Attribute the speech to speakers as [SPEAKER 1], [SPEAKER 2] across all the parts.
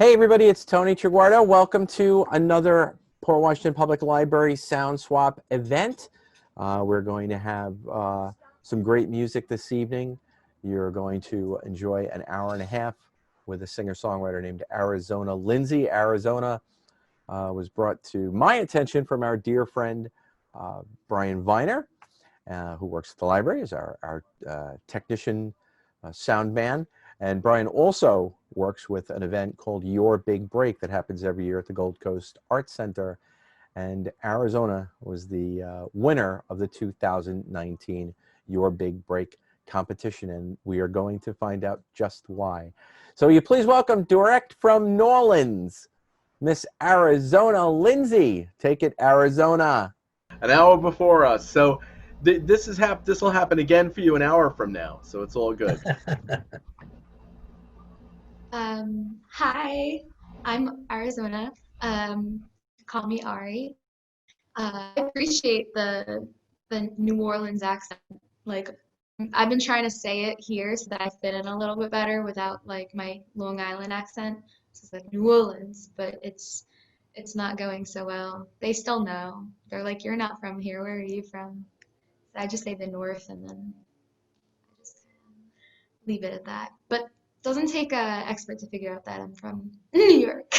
[SPEAKER 1] Hey everybody, it's Tony Traguardo. Welcome to another Port Washington Public Library SoundSwap event. We're going to have some great music this evening. You're going to enjoy an hour and a half with a singer-songwriter named Arizona Lindsey. Arizona was brought to my attention from our dear friend Brian Viner, who works at the library as our technician, sound man. And Brian also works with an event called Your Big Break that happens every year at the Gold Coast Arts Center. And Arizona was the winner of the 2019 Your Big Break competition. And we are going to find out just why. So will you please welcome, direct from New Orleans, Miss Arizona Lindsey. Take it, Arizona.
[SPEAKER 2] An hour before us. So this will happen again for you an hour from now. So it's all good.
[SPEAKER 3] Hi, I'm Arizona. Call me Ari. I appreciate the New Orleans accent. Like, I've been trying to say it here so that I fit in a little bit better without like my Long Island accent. So it's like New Orleans, but it's not going so well. They still know. They're like, "You're not from here. Where are you from?" So I just say the North, and then I just leave it at that. But doesn't take an expert to figure out that I'm from New York.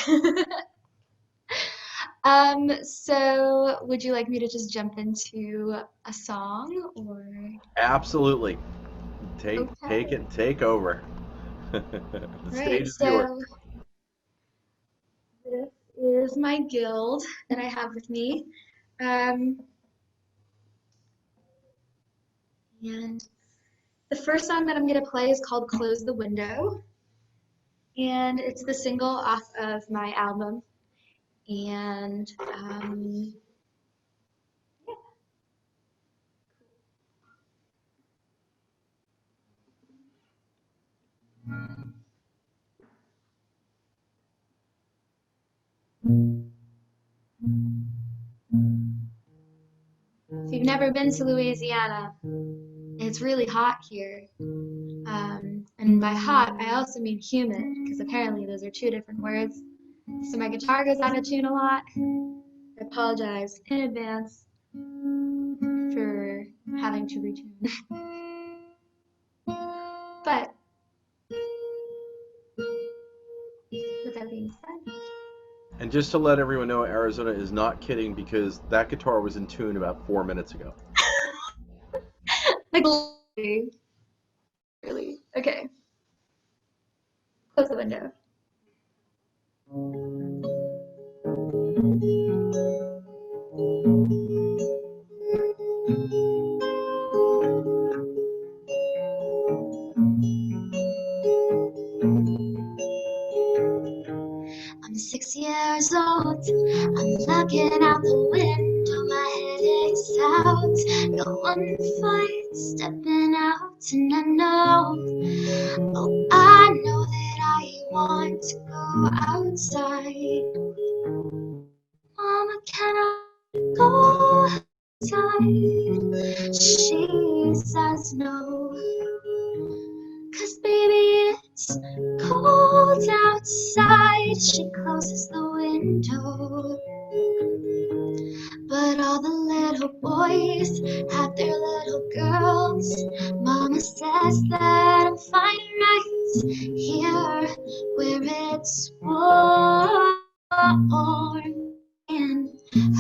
[SPEAKER 3] So would you like me to just jump into a song or?
[SPEAKER 2] Absolutely. Take over. The stage is yours.
[SPEAKER 3] This is my guild that I have with me. And the first song that I'm going to play is called Close the Window. And it's the single off of my album. And if you've never been to Louisiana, it's really hot here. And by hot, I also mean humid, because apparently those are two different words. So my guitar goes out of tune a lot. I apologize in advance for having to retune. But with that being said.
[SPEAKER 2] And just to let everyone know, Arizona is not kidding because that guitar was in tune about 4 minutes ago.
[SPEAKER 3] Like, really? Okay. Close the window. I'm 6 years old, I'm looking out the window, my head is out. No one fights, stepping out, and I know that I want to go outside. Mama, can I go outside? She says no, 'cause baby, it's cold outside. She closes the window, but all the little boys have their little girls. Mama says that I'm fine right here where it's warm in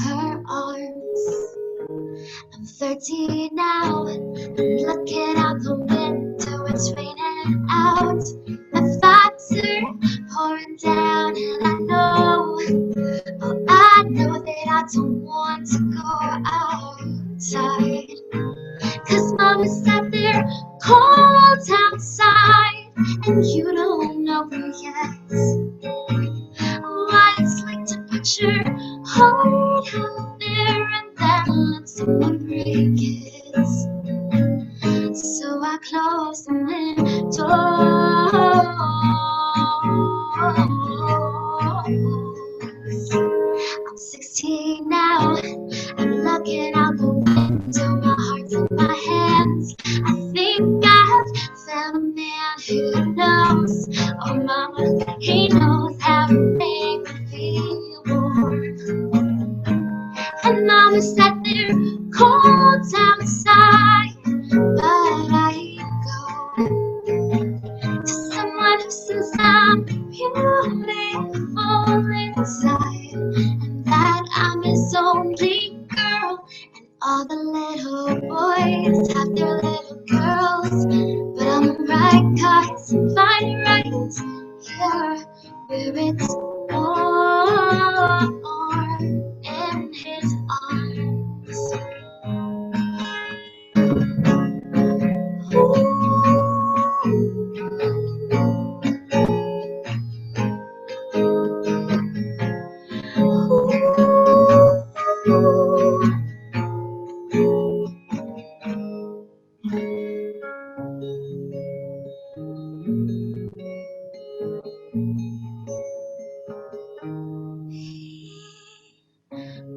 [SPEAKER 3] her arms. I'm 13 now, I'm looking out the window, it's raining out. My thoughts are pouring down, and I know that I don't want to go outside. 'Cause Mama said they're cold outside, and you don't know yet what it's like to put your heart out there and then let someone break it. So I close the window. I'm 16 now, I'm looking out the window, my heart's in my hands. I think I've found a man who knows, oh mama, he knows how to inside, but I go to someone who says I'm beautiful inside, and that I'm his only girl. And all the little boys have their little girls, but I'm the right guys and find right here where it's warm in his arms.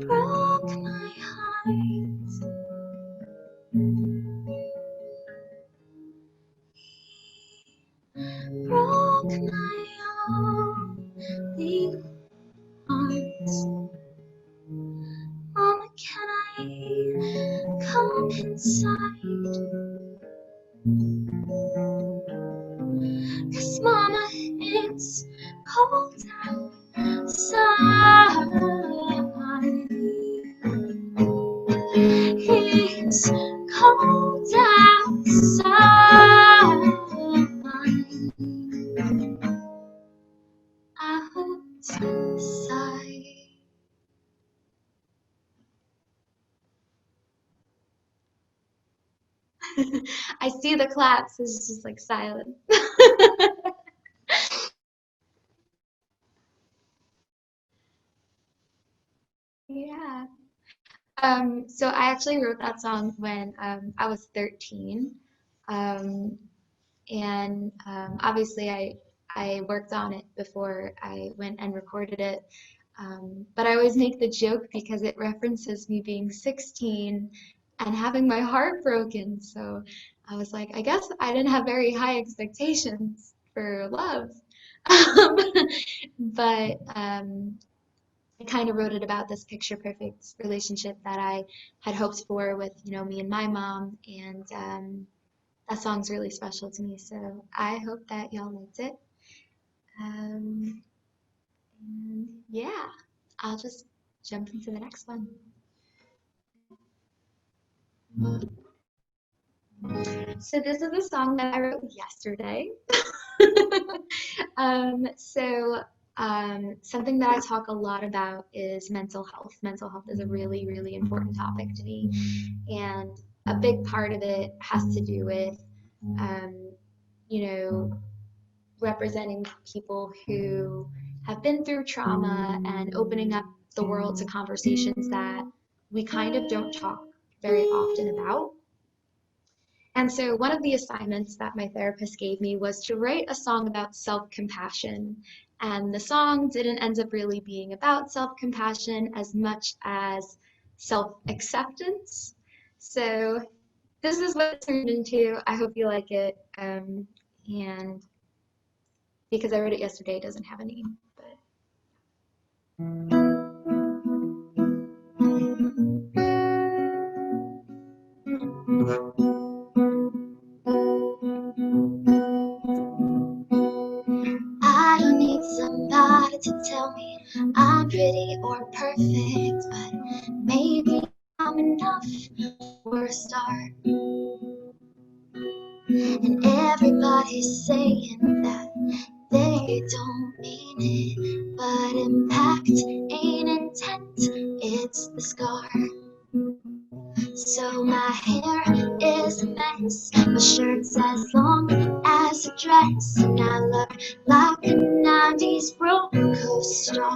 [SPEAKER 3] Broke my heart. Broke my only heart. Mama, can I come inside? 'Cause Mama, it's cold outside. It's cold outside. Outside. I see the claps. It's just like silent. Yeah. So I actually wrote that song when I was 13. Obviously I worked on it before I went and recorded it. But I always make the joke because it references me being 16 and having my heart broken. So I was like, I guess I didn't have very high expectations for love. But I kind of wrote it about this picture perfect relationship that I had hoped for with, me and my mom. And that song's really special to me. So I hope that y'all liked it. And yeah, I'll just jump into the next one. So this is a song that I wrote yesterday. Something that I talk a lot about is mental health. Mental health is a really, really important topic to me. And a big part of it has to do with, representing people who have been through trauma and opening up the world to conversations that we kind of don't talk very often about. And so one of the assignments that my therapist gave me was to write a song about self-compassion. And the song didn't end up really being about self-compassion as much as self-acceptance. So this is what it turned into. I hope you like it. And because I wrote it yesterday, it doesn't have a name. But I don't need somebody to tell me I'm pretty or perfect, but maybe I'm enough for a start. And everybody's saying that they don't mean it, but impact ain't intent, it's the scar. So my hair is a mess, my shirt's as long as a dress, and I look like a 90s roller coaster.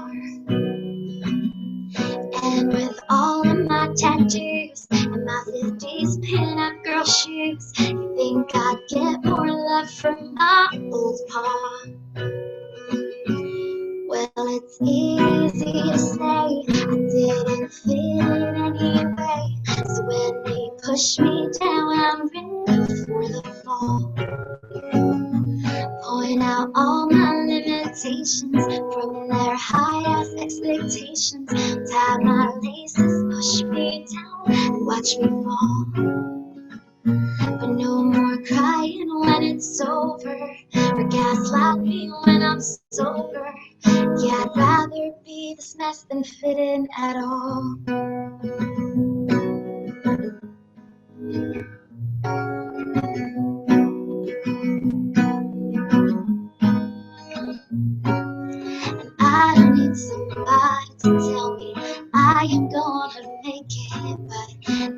[SPEAKER 3] And with all of my tattoos and my 50s pin-up girl shoes, you think I'd get more love from my old pa? Well, it's easy to say I didn't fit it anyway. So when they push me down, I'm ready for the fall. Point out all my limitations from their high-ass expectations. Tie my laces, push me down, and watch me fall. me when I'm sober. Yeah, I'd rather be this mess than fit in at all. I don't need somebody to tell me I am gonna make it, but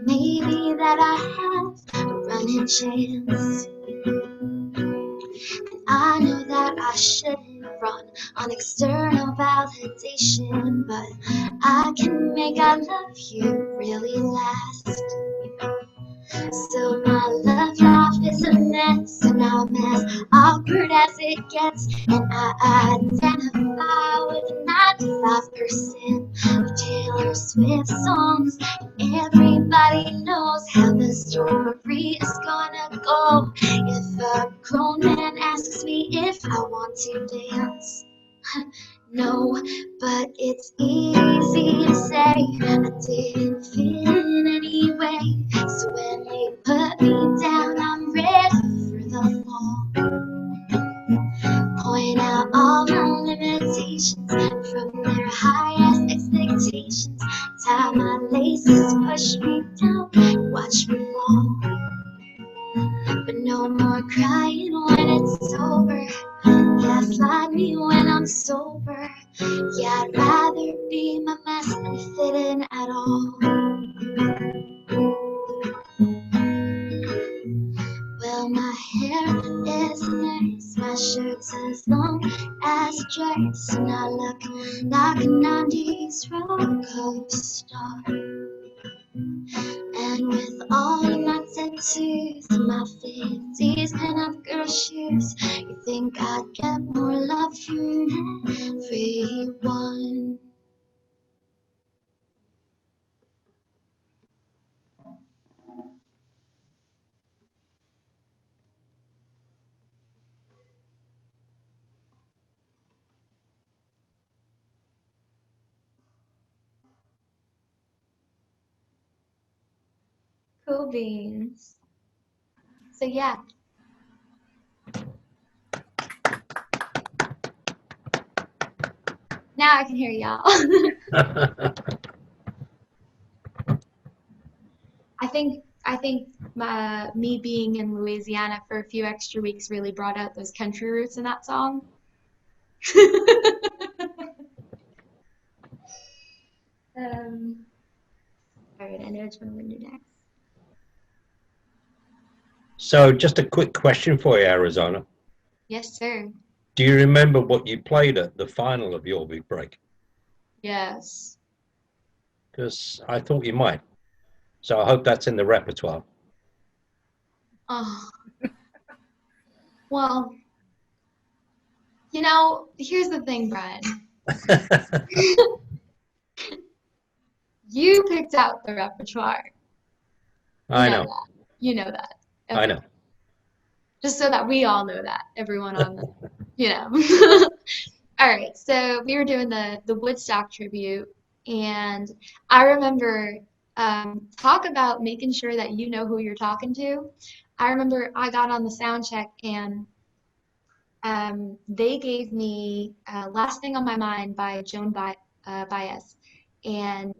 [SPEAKER 3] maybe that I have a running chance. I know that I shouldn't run on external validation, but I can make I love you really last. So my love life is a mess, and I'm as awkward as it gets. And I identify with 95% of Taylor Swift songs. And everybody knows how the story is gonna go. If a grown man asks me if I want to dance, no, but it's easy to say I didn't fit in anyway. So when they put me down, I'm ready for the fall. Point out all my limitations from their highest expectations. Tie my laces, push me down, watch me fall. But no more crying when it's over. Yeah, slide me when I'm sober. Yeah, I'd rather be my mess than fit in at all. Well, my hair is nice, my shirt's as long as a dress, and I look like a 90s rock star. And with all of my tattoos and my 50s pin-up girl shoes, you think I'd get more love from everyone? Cool beans. So yeah. Now I can hear y'all. I think me being in Louisiana for a few extra weeks really brought out those country roots in that song. All right, I know which one I'm gonna do next.
[SPEAKER 4] So just a quick question for you, Arizona.
[SPEAKER 3] Yes, sir.
[SPEAKER 4] Do you remember what you played at the final of Your Big Break?
[SPEAKER 3] Yes.
[SPEAKER 4] Because I thought you might. So I hope that's in the repertoire.
[SPEAKER 3] Oh. Well, you know, here's the thing, Brian. You picked out the repertoire.
[SPEAKER 4] I know.
[SPEAKER 3] You know that. Okay.
[SPEAKER 4] I know.
[SPEAKER 3] Just so that we all know that, everyone on the, you know. All right, so we were doing the Woodstock tribute, and I remember talk about making sure that you know who you're talking to. I remember I got on the sound check, and they gave me Last Thing on My Mind by Joan Baez, and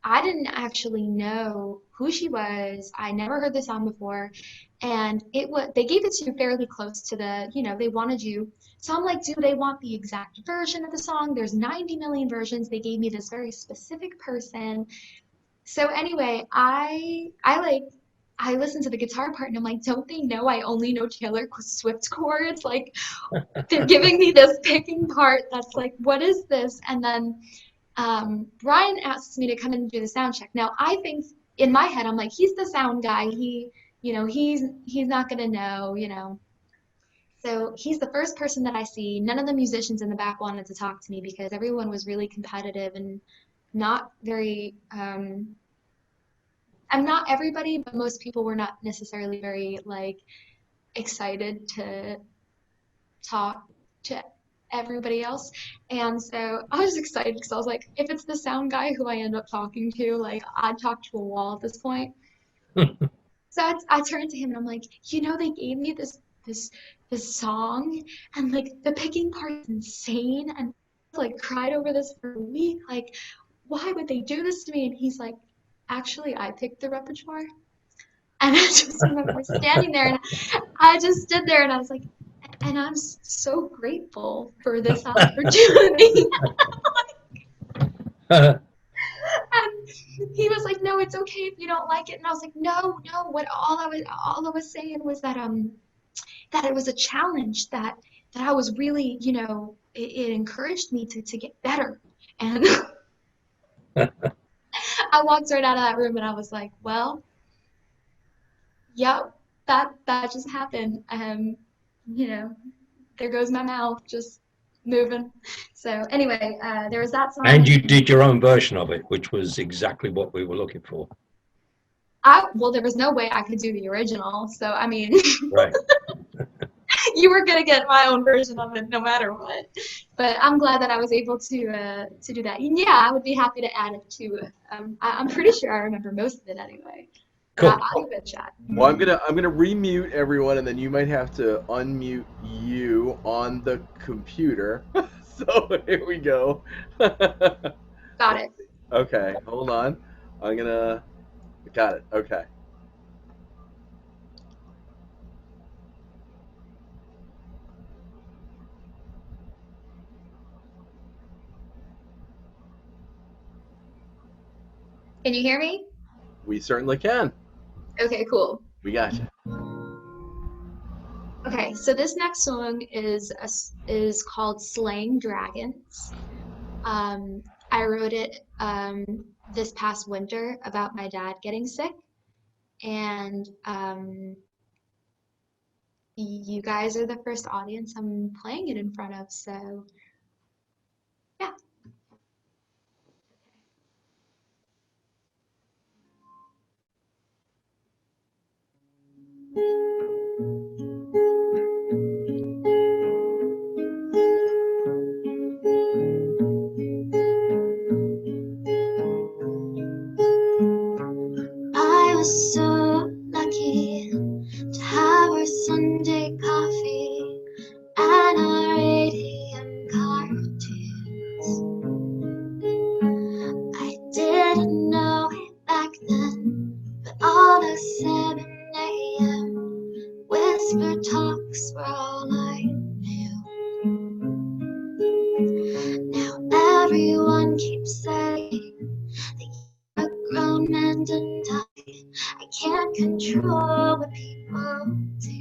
[SPEAKER 3] I didn't actually know who she was. I never heard the song before, and they gave it to you fairly close to the, you know, they wanted you. So I'm like, do they want the exact version of the song? There's 90 million versions. They gave me this very specific person. So anyway, I listened to the guitar part and I'm like, don't they know I only know Taylor Swift chords? Like, they're giving me this picking part that's like, what is this? And then Brian asks me to come in and do the sound check. Now, I think in my head, I'm like, he's the sound guy. He's not gonna know, you know. So he's the first person that I see. None of the musicians in the back wanted to talk to me because everyone was really competitive and not very. I'm not everybody, but most people were not necessarily very like excited to talk to everybody else. And so I was excited because I was like, if it's the sound guy who I end up talking to, like I'd talk to a wall at this point. So I turned to him and I'm like, you know, they gave me this this song, and like the picking part is insane, and like cried over this for a week. Like, why would they do this to me? And he's like, actually, I picked the repertoire. And I just remember standing there, and I just stood there, and I was like, and I'm so grateful for this opportunity. And he was like, no, it's okay if you don't like it. And I was like, no, no, what all I was saying was that that it was a challenge, that I was really, you know, it encouraged me to get better. And I walked right out of that room, and I was like, well, yep, that just happened. You know, there goes my mouth just moving. So anyway, there was that song.
[SPEAKER 4] And you did your own version of it, which was exactly what we were looking for.
[SPEAKER 3] Well, there was no way I could do the original. So I mean,
[SPEAKER 4] Right.
[SPEAKER 3] you were gonna get my own version of it no matter what. But I'm glad that I was able to do that. And yeah, I would be happy to add it to. I'm pretty sure I remember most of it anyway.
[SPEAKER 4] Cool.
[SPEAKER 3] I'll give it a shot.
[SPEAKER 2] Well, I'm gonna remute everyone, and then you might have to unmute you on the computer. So here we go.
[SPEAKER 3] Got it.
[SPEAKER 2] Okay, hold on. Got it. Okay.
[SPEAKER 3] Can you hear me?
[SPEAKER 2] We certainly can.
[SPEAKER 3] Okay, cool.
[SPEAKER 2] We got you.
[SPEAKER 3] Okay, so this next song is called "Slaying Dragons." I wrote it this past winter about my dad getting sick, and you guys are the first audience I'm playing it in front of, so yeah. I was so lucky to have our Sunday coffee and our radium cartoons. I didn't know it back then, but all those 7 a.m. whisper talks were all I knew. Now everyone keeps saying that you're a grown man and I can't control what people do.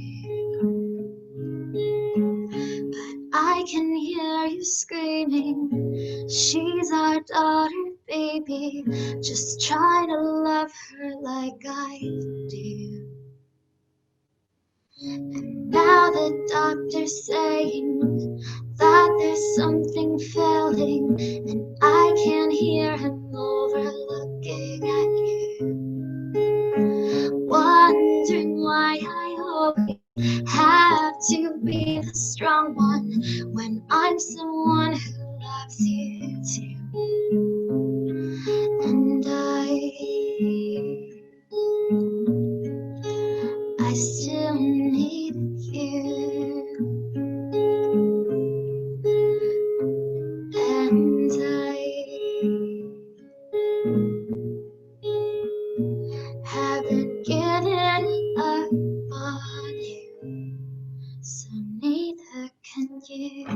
[SPEAKER 3] But I can hear you screaming, she's our daughter, baby. Just try to love her like I do. And now the doctor's saying that there's something failing, and I can hear him over looking at you, wondering why I always have to be the strong one when I'm someone who loves you too. And I still need you, and I haven't given up on you, so neither can you.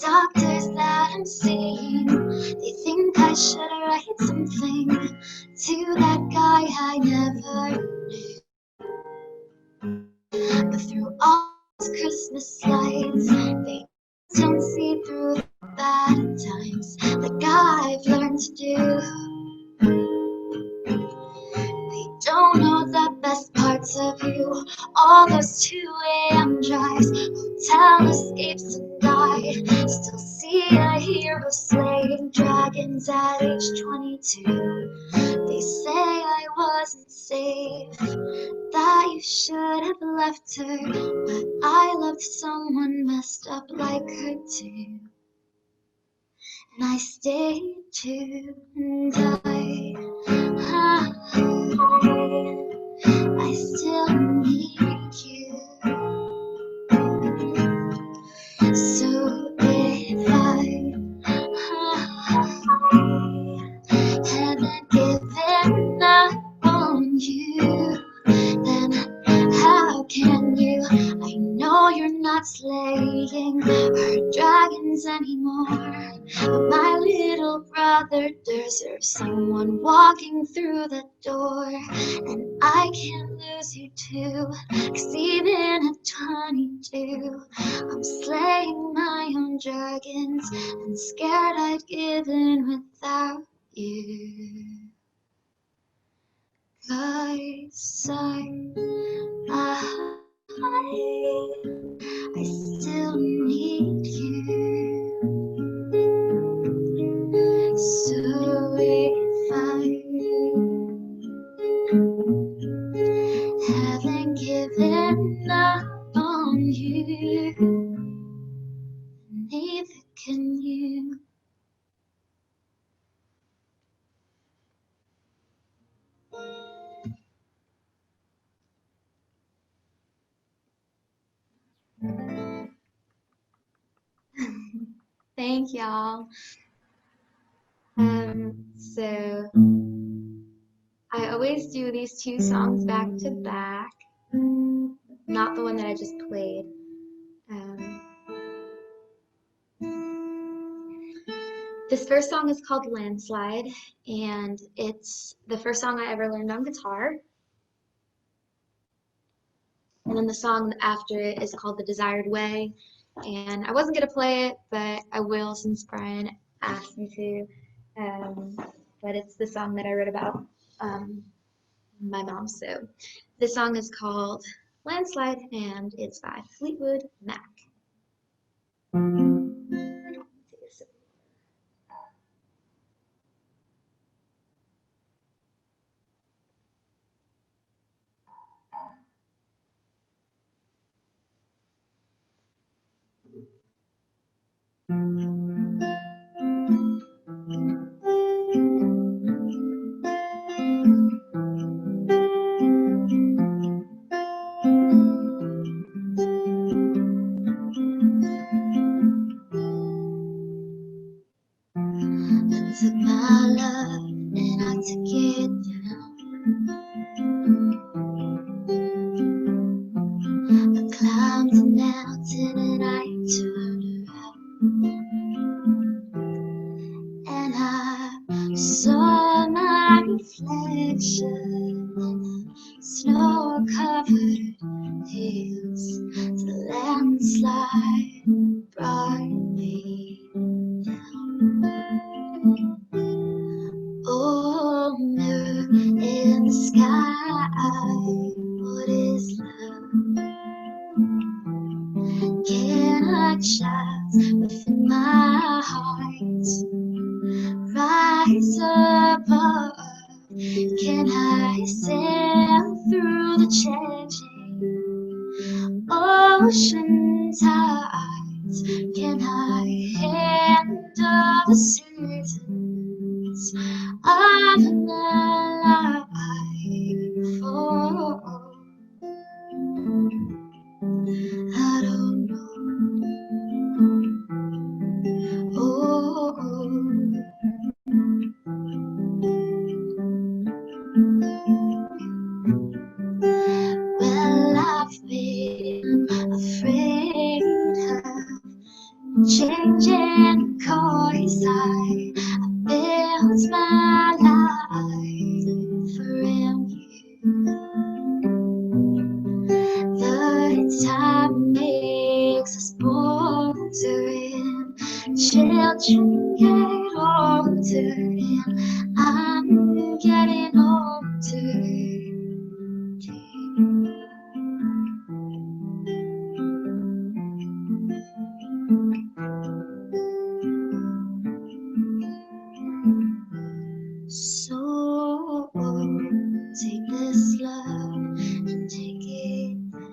[SPEAKER 3] Doctors that I'm seeing, they think I should write something to that guy I never knew. But through all those Christmas lights, they don't see through the bad times like I've learned to do. They don't know the best parts of you, all those 2 a.m. drives, hotel escapes, and I still see a hero slaying dragons at age 22. They say I wasn't safe, that you should have left her, but I loved someone messed up like her too. and I stayed too, and I still need you. So if I haven't given up on you, then how can you? I know you're not slaying our dragons anymore, but my little brother deserves someone walking through the door, and I can't lose you too, 'cause even at 22 I'm slaying my own dragons and scared I'd give in without you. Cause I still need you. So if I haven't given up on you, neither can you. Thank y'all. So I always do these two songs back to back, not the one that I just played. This first song is called Landslide, and it's the first song I ever learned on guitar. And then the song after it is called The Desired Way, and I wasn't going to play it, but I will since Brian asked me to. But it's the song that I wrote about my mom. So this song is called Landslide, and it's by Fleetwood Mac. I took my love and I took it down. I climbed a mountain and I turned around, and I saw my reflection in the snow-covered hills. The landslide brought me down. Oh, mirror in the sky, what is love? Can a child within my heart rise above? Can I sail through the changing ocean tides? Can I handle the seasons of an life? Oh, I don't know. Oh, well, I've been afraid of changing course. I built my life around you. The time makes us bolder, and children get older, and I'm getting older. So take this love and take it down.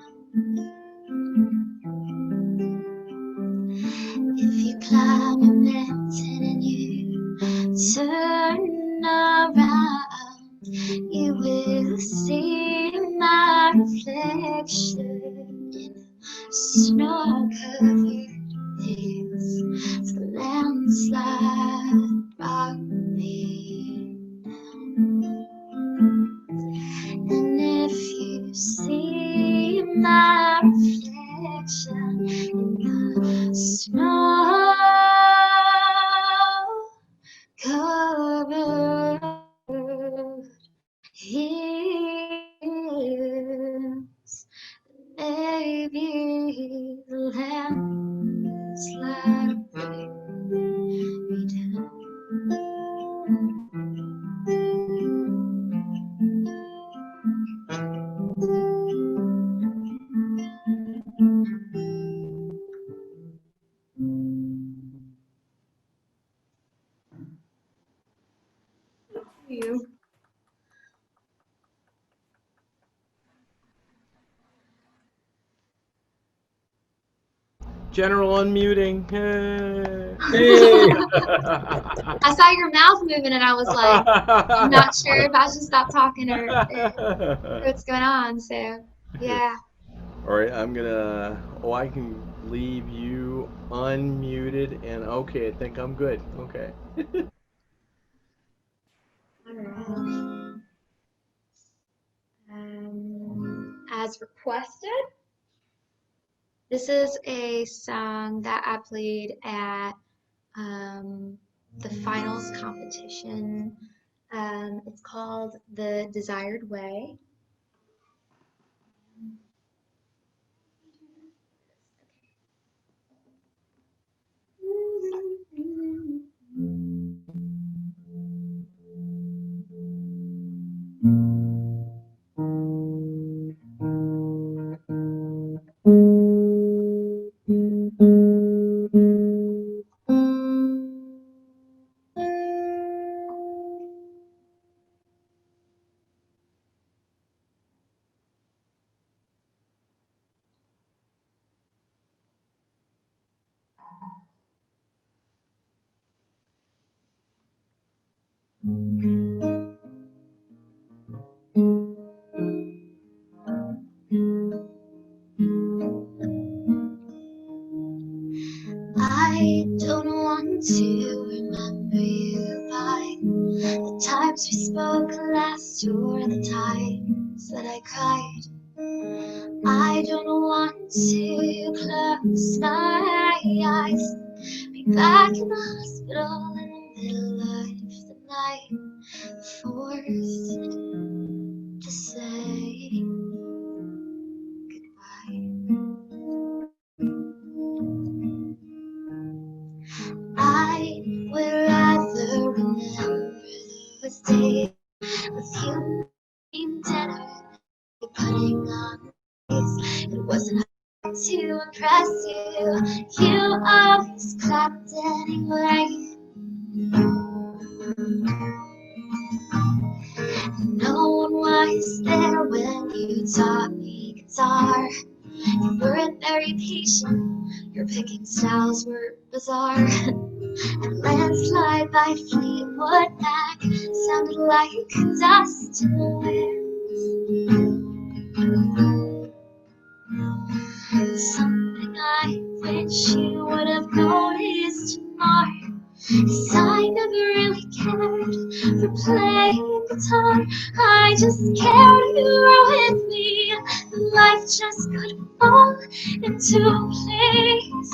[SPEAKER 3] If you climb a mountain You will see my reflection in snow-covered hills. The landslide brought me down. And if you see my reflection in the snow-covered hills, maybe the landslide bring me down. You.
[SPEAKER 2] General unmuting.
[SPEAKER 4] Hey.
[SPEAKER 3] I saw your mouth moving and I was like, I'm not sure if I should stop talking or what's going on. So, yeah.
[SPEAKER 2] All right, I'm gonna. Oh, I can leave you unmuted, and okay, I think I'm good. Okay.
[SPEAKER 3] As requested, this is a song that I played at the finals competition. It's called The Desired Way. I don't want to remember you by the times we spoke last or the times that I cried. I don't want to close my eyes, be back in the hospital in the middle of the night, forced to say goodbye. I would rather remember those days with you eating dinner, putting on face. It wasn't hard to impress you. You always clapped anyway. No one was there when you taught me guitar. You weren't very patient. Your picking styles were bizarre. And Landslide by Fleetwood Mac sounded like dust in the wind. Something I wish you would have noticed more, 'cause I never really cared for playing guitar. I just cared you were with me. Life just couldn't fall into place.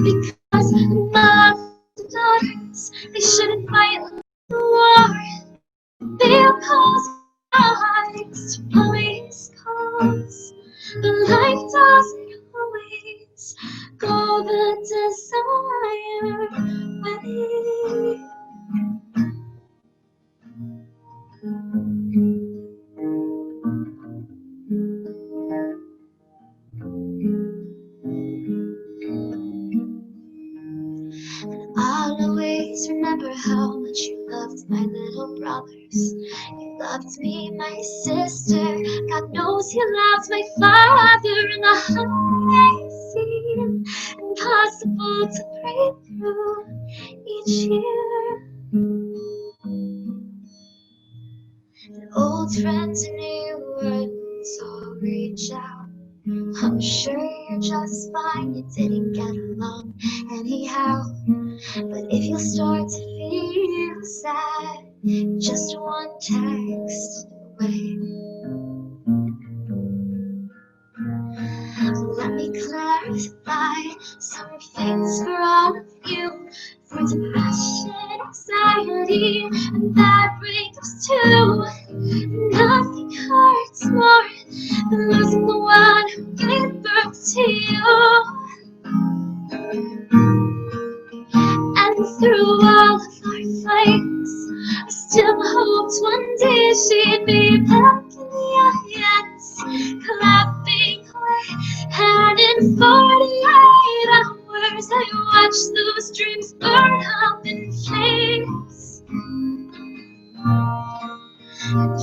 [SPEAKER 3] Because moms and daughters, they shouldn't fight the war. Vehicles, lives, police calls. But life doesn't always go the desired way. I'll always remember how much you loved my little brothers. You loved me, my sister. God knows you loved my father. And the holidays seem impossible to break through each year. friends in New Orleans all reach out. I'm sure you're just fine, you didn't get along anyhow. But if you start to feel sad, just one text away. Let me clarify some things for all of you. For depression, anxiety, and bad breakups too. Nothing hurts more than losing the one who gave birth to you. And through all of our fights, I still hoped one day she'd be back in the audience, clapping away. And in 48 hours, I watched those dreams burn up in flames.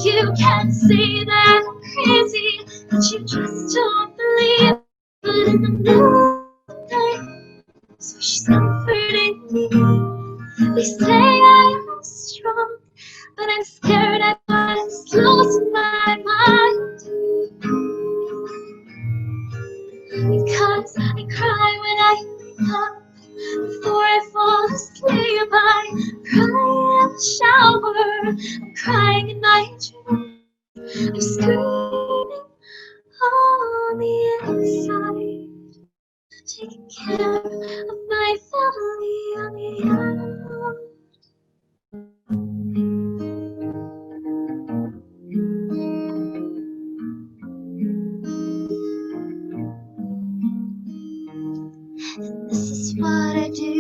[SPEAKER 3] You can't say that I'm crazy, that you just don't believe. But in the middle of the night, so she's comforting me. They say I am strong, but I'm scared I might lose my mind. Because I cry when I wake up, before I fall asleep. I cry in the shower, I'm crying in my dreams. I'm screaming on the inside, taking care of my family on the outside. This is what I do,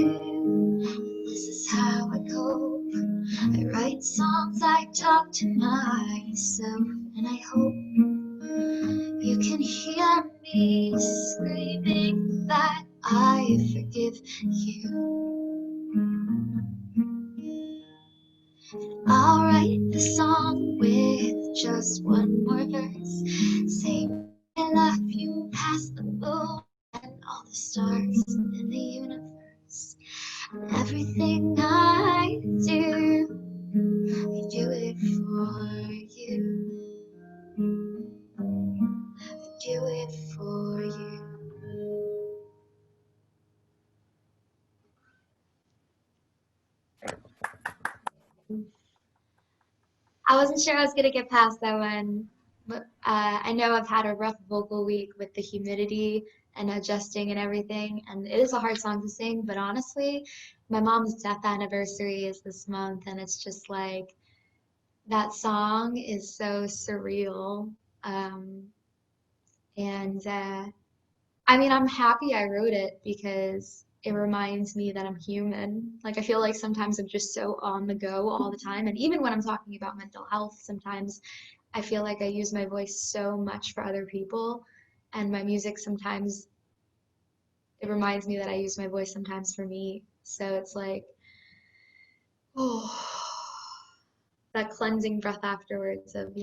[SPEAKER 3] this is how I cope. I write songs, I talk to myself, and I hope you can hear me screaming that I forgive you. I'll write the song with just one more verse. Say I love you past the moon and all the stars in the universe. And everything I do it for you. I do it for you. I wasn't sure I was gonna get past that one, but I know I've had a rough vocal week with the humidity and adjusting and everything, and it is a hard song to sing, but honestly, my mom's death anniversary is this month, and it's just like, that song is so surreal. And I mean, I'm happy I wrote it because it reminds me that I'm human. Like, I feel like sometimes I'm just so on the go all the time. And even when I'm talking about mental health, sometimes I feel like I use my voice so much for other people. And my music sometimes, it reminds me that I use my voice sometimes for me. So it's like, oh, that cleansing breath afterwards of,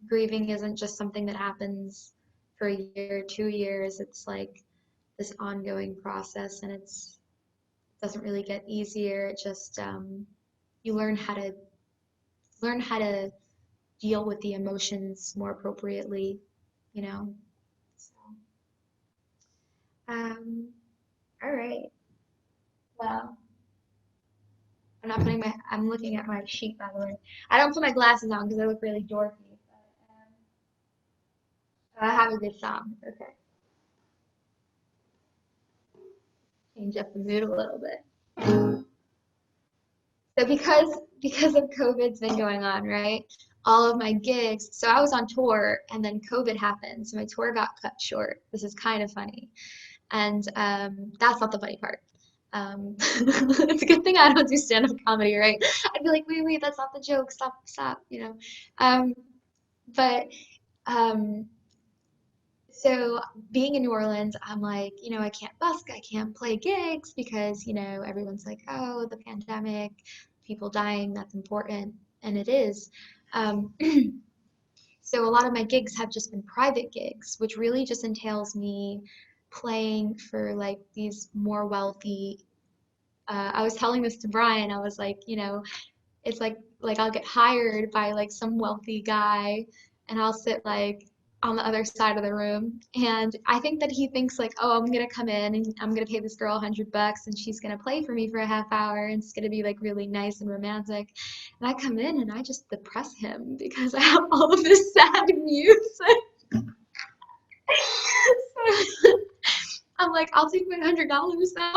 [SPEAKER 3] grieving isn't just something that happens for a year, 2 years. It's like this ongoing process, and it doesn't really get easier. It just you learn how to deal with the emotions more appropriately, you know. So, all right. Well, I'm looking at my sheet, by the way. I don't put my glasses on because I look really dorky. But, I have a good song. Okay. Change up the mood a little bit. So because of COVID's been going on, right? All of my gigs. So I was on tour, and then COVID happened, so my tour got cut short. This is kind of funny, and that's not the funny part. It's a good thing I don't do stand-up comedy, right? I'd be like, wait, that's not the joke. Stop, But so being in New Orleans, I'm like, I can't busk, I can't play gigs because, everyone's like, oh, the pandemic, people dying, that's important. And it is. So a lot of my gigs have just been private gigs, which really just entails me playing for like these more wealthy. I was telling this to Brian, I was like, it's like I'll get hired by like some wealthy guy, and I'll sit like on the other side of the room, and I think that he thinks like, oh, I'm gonna come in and I'm gonna pay this girl $100 and she's gonna play for me for a half hour and it's gonna be like really nice and romantic. And I come in and I just depress him because I have all of this sad music. So I'm like, I'll take my $100 now.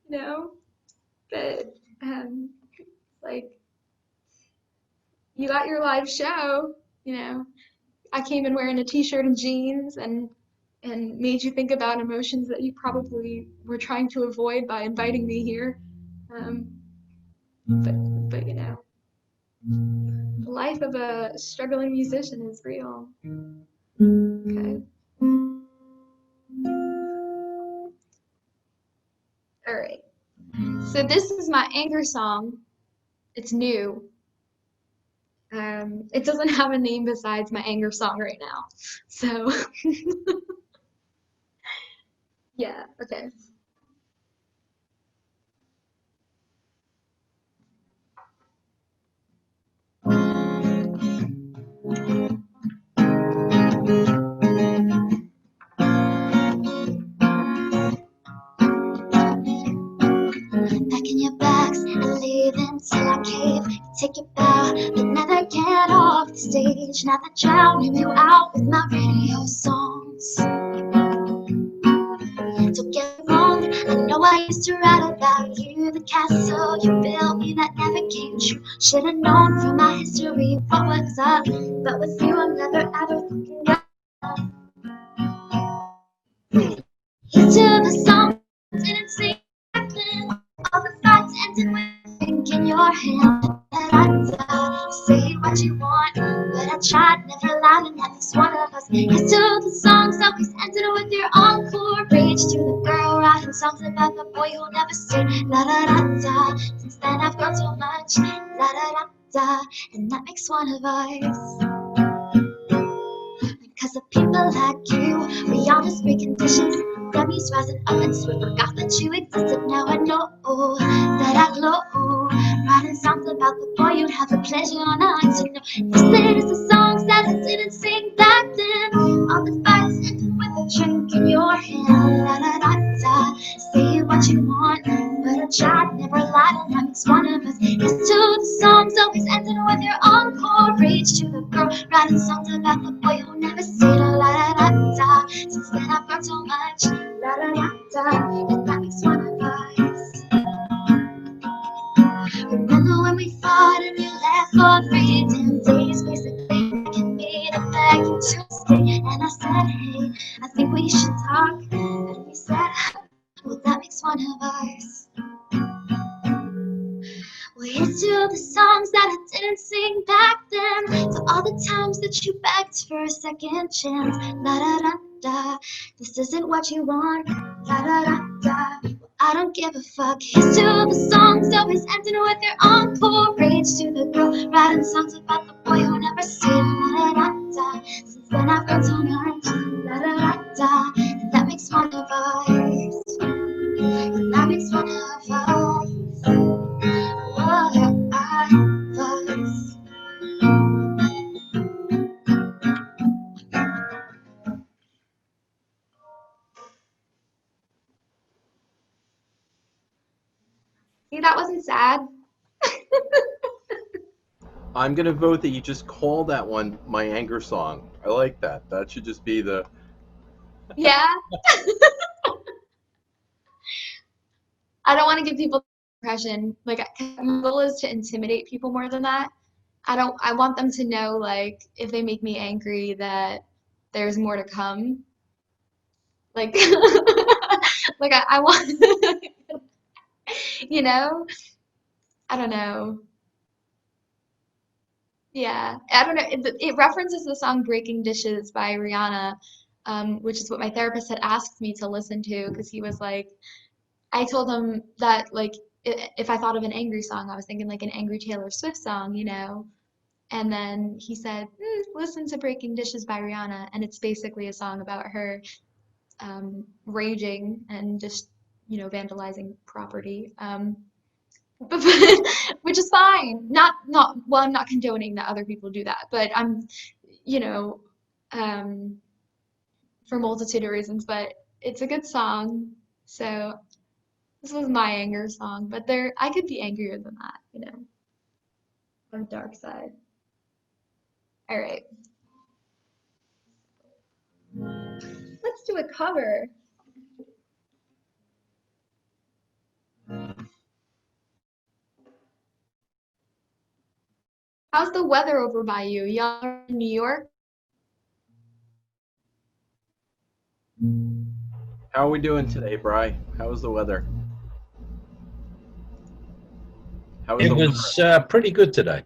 [SPEAKER 3] You know, but like, you got your live show, you know. I came in wearing a t-shirt and jeans and made you think about emotions that you probably were trying to avoid by inviting me here. But you know, the life of a struggling musician is real. Okay. All right. So this is my anger song. It's new. It doesn't have a name besides my anger song right now. So yeah, okay. Packing your bags and leaving till I cave. You take your bow, but never get off the stage. Now that drowning you out with my radio songs. Don't get me wrong, I know I used to write about you, the castle you built me that never came true. Should've known from my history what was up, but with you I'm never ever looking down. Here's to the song I didn't sing back then. All the fights ended with a drink in your hand. Say what you want, but I tried, never lied, and that makes one of us. Here's to the songs always ended with your encore. Rage to the girl writing songs about the boy who'll never stay. La da da da. Since then I've grown so much. La da da da, and that makes one of us. Because of people like you, we all just breaking dishes. Grammys rising up and sweet. Forgot that you existed. Now I know that I glow. Writing songs about the boy you'd have the pleasure or not to know. This is the songs that I didn't sing back then. All the fights ended with a drink in your hand. La da da da. Say what you want, but I tried, never lied, and that makes one of us. Here's to the songs always ended with your encore. Rage to the girl writing songs about the boy who never said a la da da da. Since then I've grown so much. La da da da, and that makes one of us. Remember when we fought and you left for 3 damn days, basically begging me to beg you to stay. And I said, hey, I think we should talk. And we said, well, that makes one of us. Well, here's to the songs that I didn't sing back then. To all the times that you begged for a second chance. La da da da. This isn't what you want. La da da da. Well, I don't give a fuck. Here's to the songs always ending with your encore. Rage to the girl writing songs about the boy who never stayed. La da da da. Since then I've grown so much. La da da da. And that makes one of us. And that makes one of us. See, that wasn't sad.
[SPEAKER 2] I'm gonna vote that you just call that one my anger song. I like that. That should just be the.
[SPEAKER 3] Yeah. I don't want to give people the impression, like, my goal is to intimidate people more than that. I want them to know, like, if they make me angry, that there's more to come. Like, like I want, you know? I don't know. Yeah, I don't know. It references the song Breaking Dishes by Rihanna, which is what my therapist had asked me to listen to because he was like, I told him that, like, if I thought of an angry song, I was thinking like an angry Taylor Swift song, you know? And then he said, listen to Breaking Dishes by Rihanna. And it's basically a song about her raging and just, you know, vandalizing property. which is fine. Well, I'm not condoning that other people do that, but I'm, you know, for a multitude of reasons, but it's a good song. So this was my anger song, but I could be angrier than that, you know, on the dark side. All right. Let's do a cover. How's the weather over by you? Y'all are in New York?
[SPEAKER 2] How are we doing today, Bri? How was the weather?
[SPEAKER 4] It was pretty good today.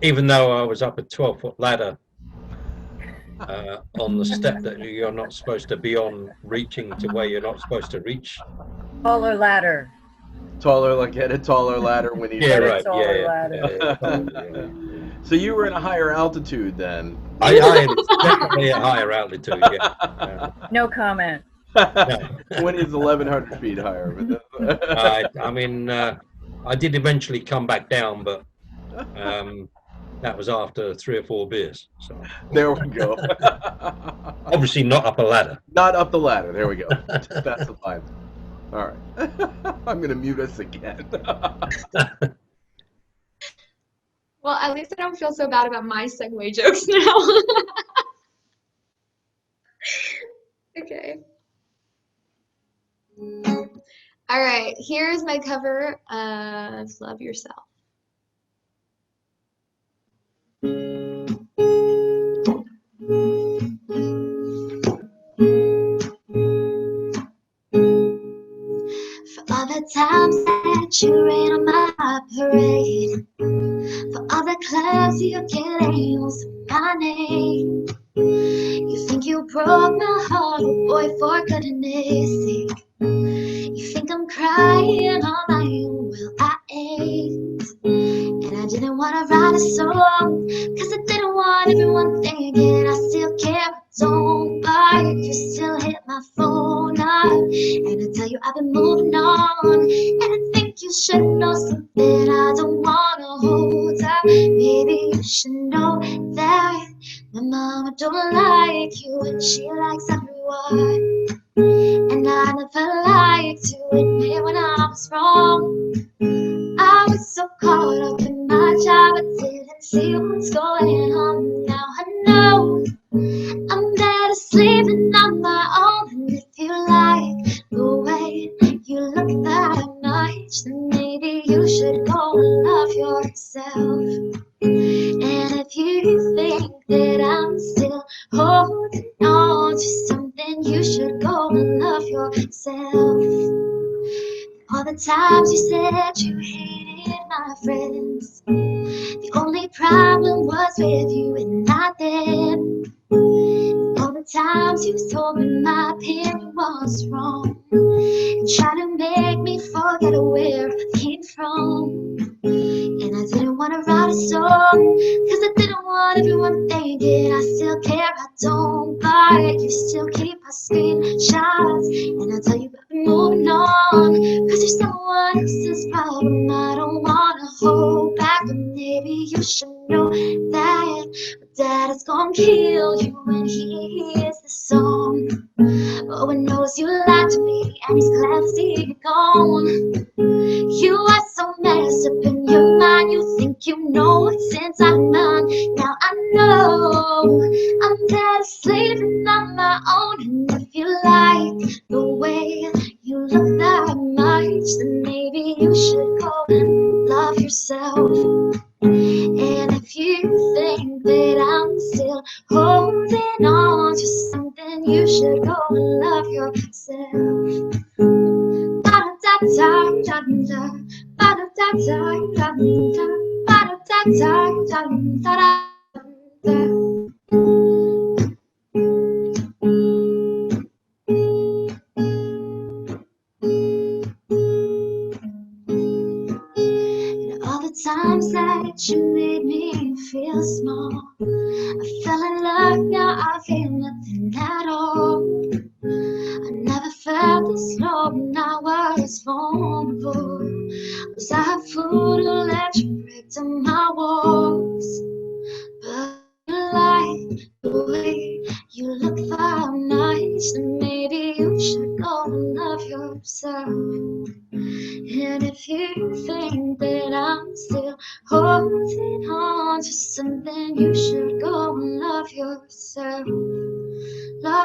[SPEAKER 4] Even though I was up a 12-foot ladder on the step that you're not supposed to be on, reaching to where you're not supposed to reach.
[SPEAKER 5] Taller ladder.
[SPEAKER 2] Taller, like get a taller ladder when you
[SPEAKER 4] Yeah,
[SPEAKER 5] Get a
[SPEAKER 4] right.
[SPEAKER 5] taller
[SPEAKER 4] Yeah,
[SPEAKER 5] ladder.
[SPEAKER 4] yeah.
[SPEAKER 2] So you were in a higher altitude then?
[SPEAKER 4] I definitely a higher altitude. Yeah.
[SPEAKER 5] No comment.
[SPEAKER 2] When is 1,100 feet higher?
[SPEAKER 4] I mean, I did eventually come back down, but that was after 3 or 4 beers. So
[SPEAKER 2] There we go.
[SPEAKER 4] obviously not up a ladder.
[SPEAKER 2] Not up the ladder. There we go. That's the line. All right. I'm going to mute us again.
[SPEAKER 3] Well, at least I don't feel so bad about my segue jokes now. Okay. All right, here's my cover of Love Yourself. For all the times that you rain on my parade, for all the clubs you get names my name. You think you broke my heart, oh boy, for goodness sake. You think I'm crying all night, well I ain't. And I didn't want to write a song, cause I didn't want everyone thinking I still care, but don't bite. You still hit my phone up, and I tell you I've been moving on. And I think you should know something I don't want to hold up. Maybe you should know that my mama don't like you and she likes everyone. And I never liked to admit when I was wrong. I was so caught up in my job, I didn't see what's going on. Now I know I'm better sleeping on my own. And if you like the way you look that much, then maybe you should go and love yourself. And if you think that I'm still holding on to something, you should go and love yourself. All the times you said you hated my friends, the only problem was with you and not them. All the times you told me my opinion was wrong and tried to make me forget where I came from. And I didn't want to write a song, cause I didn't want everyone thinking I still care, I don't bite. You still keep my screenshots, and I tell you I've been moving on, cause you're someone else's problem I don't want to hold back. But maybe you should know that my dad is gonna kill you when he hears the song. Oh, he knows you lied to me, and he's glad to see you gone. You are so messed up in your mind, you think you know what's inside mine. Now I know I'm better sleeping on my own. And if you like the way you look that much, then maybe you should go and love yourself. And if you think that I'm still holding on to something, you should go and love yourself. All the times that you made me feel small, I fell in love, now I feel nothing at all. I never felt this low when I was vulnerable.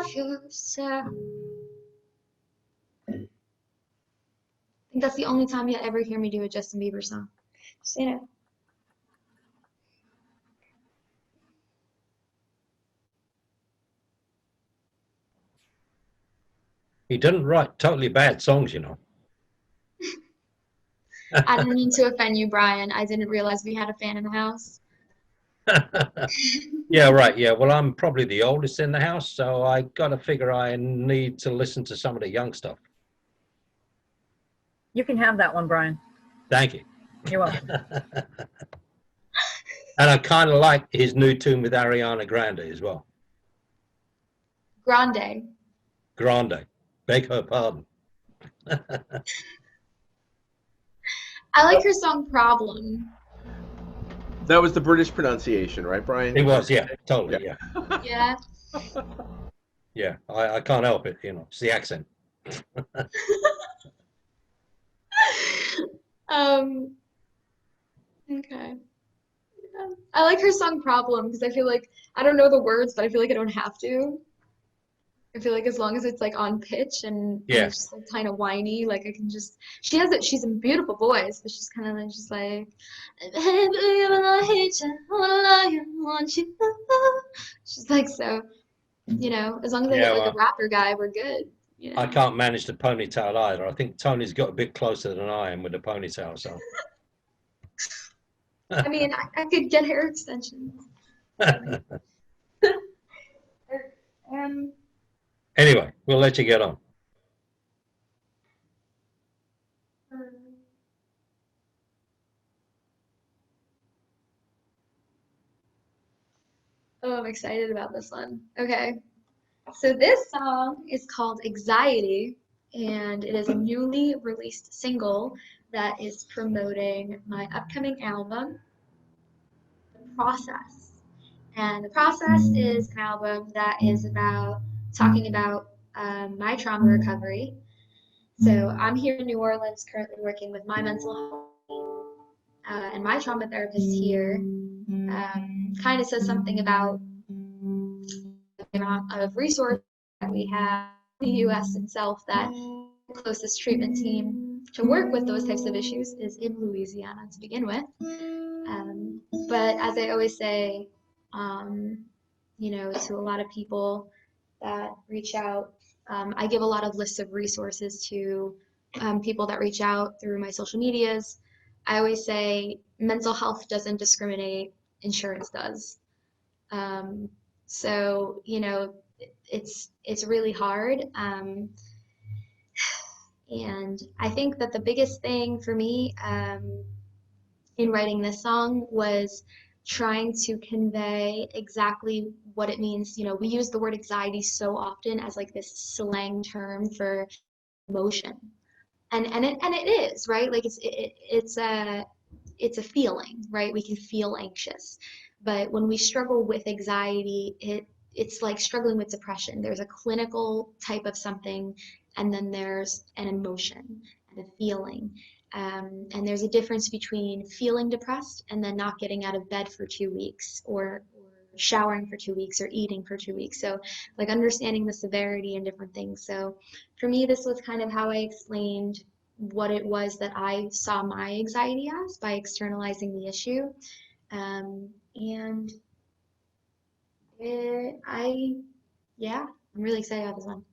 [SPEAKER 3] love you so. I think that's the only time you'll ever hear me do a Justin Bieber song. Just, you know.
[SPEAKER 4] He doesn't write totally bad songs, you know.
[SPEAKER 3] I didn't mean to offend you, Brian. I didn't realize we had a fan in the house.
[SPEAKER 4] Yeah, right. Yeah. Well, I'm probably the oldest in the house, so I got to figure I need to listen to some of the young stuff.
[SPEAKER 5] You can have that one, Brian.
[SPEAKER 4] Thank you.
[SPEAKER 5] You're welcome.
[SPEAKER 4] And I kind of like his new tune with Ariana Grande as well.
[SPEAKER 3] Grande.
[SPEAKER 4] Grande. Beg her pardon.
[SPEAKER 3] I like her song Problem.
[SPEAKER 2] That was the British pronunciation, right, Brian?
[SPEAKER 4] It was, yeah, totally, yeah.
[SPEAKER 3] Yeah.
[SPEAKER 4] Yeah, I can't help it, you know, it's the accent.
[SPEAKER 3] Okay. Yeah. I like her song Problem because I feel like I don't know the words, but I feel like I don't have to. I feel like as long as it's like on pitch and
[SPEAKER 4] Yeah.
[SPEAKER 3] it's just like kind of whiny, like I can just. She has it. She's a beautiful voice, but she's kind of like just like. She's like so, you know. As long as I
[SPEAKER 4] Yeah,
[SPEAKER 3] get like
[SPEAKER 4] well,
[SPEAKER 3] a rapper guy, we're good. You know?
[SPEAKER 4] I can't manage the ponytail either. I think Tony's got a bit closer than I am with the ponytail, so.
[SPEAKER 3] I mean, I could get hair extensions.
[SPEAKER 4] Anyway, we'll let you get on.
[SPEAKER 3] Oh, I'm excited about this one. Okay. So this song is called Anxiety, and it is a newly released single that is promoting my upcoming album, The Process. And The Process is an album that is about talking about my trauma recovery. So I'm here in New Orleans currently working with my mental health and my trauma therapist here kind of says something about the amount of resources that we have in the U.S. itself, that the closest treatment team to work with those types of issues is in Louisiana to begin with. But as I always say, you know, to a lot of people that reach out, I give a lot of lists of resources to people that reach out through my social medias. I always say mental health doesn't discriminate, insurance does. So, you know, it's really hard. And I think that the biggest thing for me in writing this song was trying to convey exactly what it means. You know, we use the word anxiety so often as like this slang term for emotion. And it is, right? Like it's a feeling, right? We can feel anxious. But when we struggle with anxiety, it's like struggling with depression. There's a clinical type of something, and then there's an emotion and a feeling. And there's a difference between feeling depressed and then not getting out of bed for 2 weeks, or showering for 2 weeks, or eating for 2 weeks. So like understanding the severity and different things. So for me, this was kind of how I explained what it was that I saw my anxiety as by externalizing the issue. I'm really excited about this one.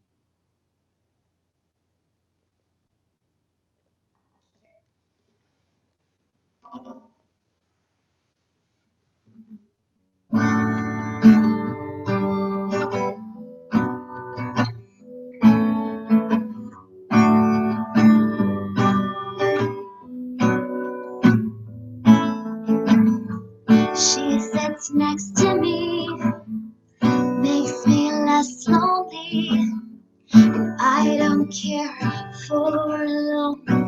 [SPEAKER 3] She sits next to me, makes me less lonely. I don't care for loneliness.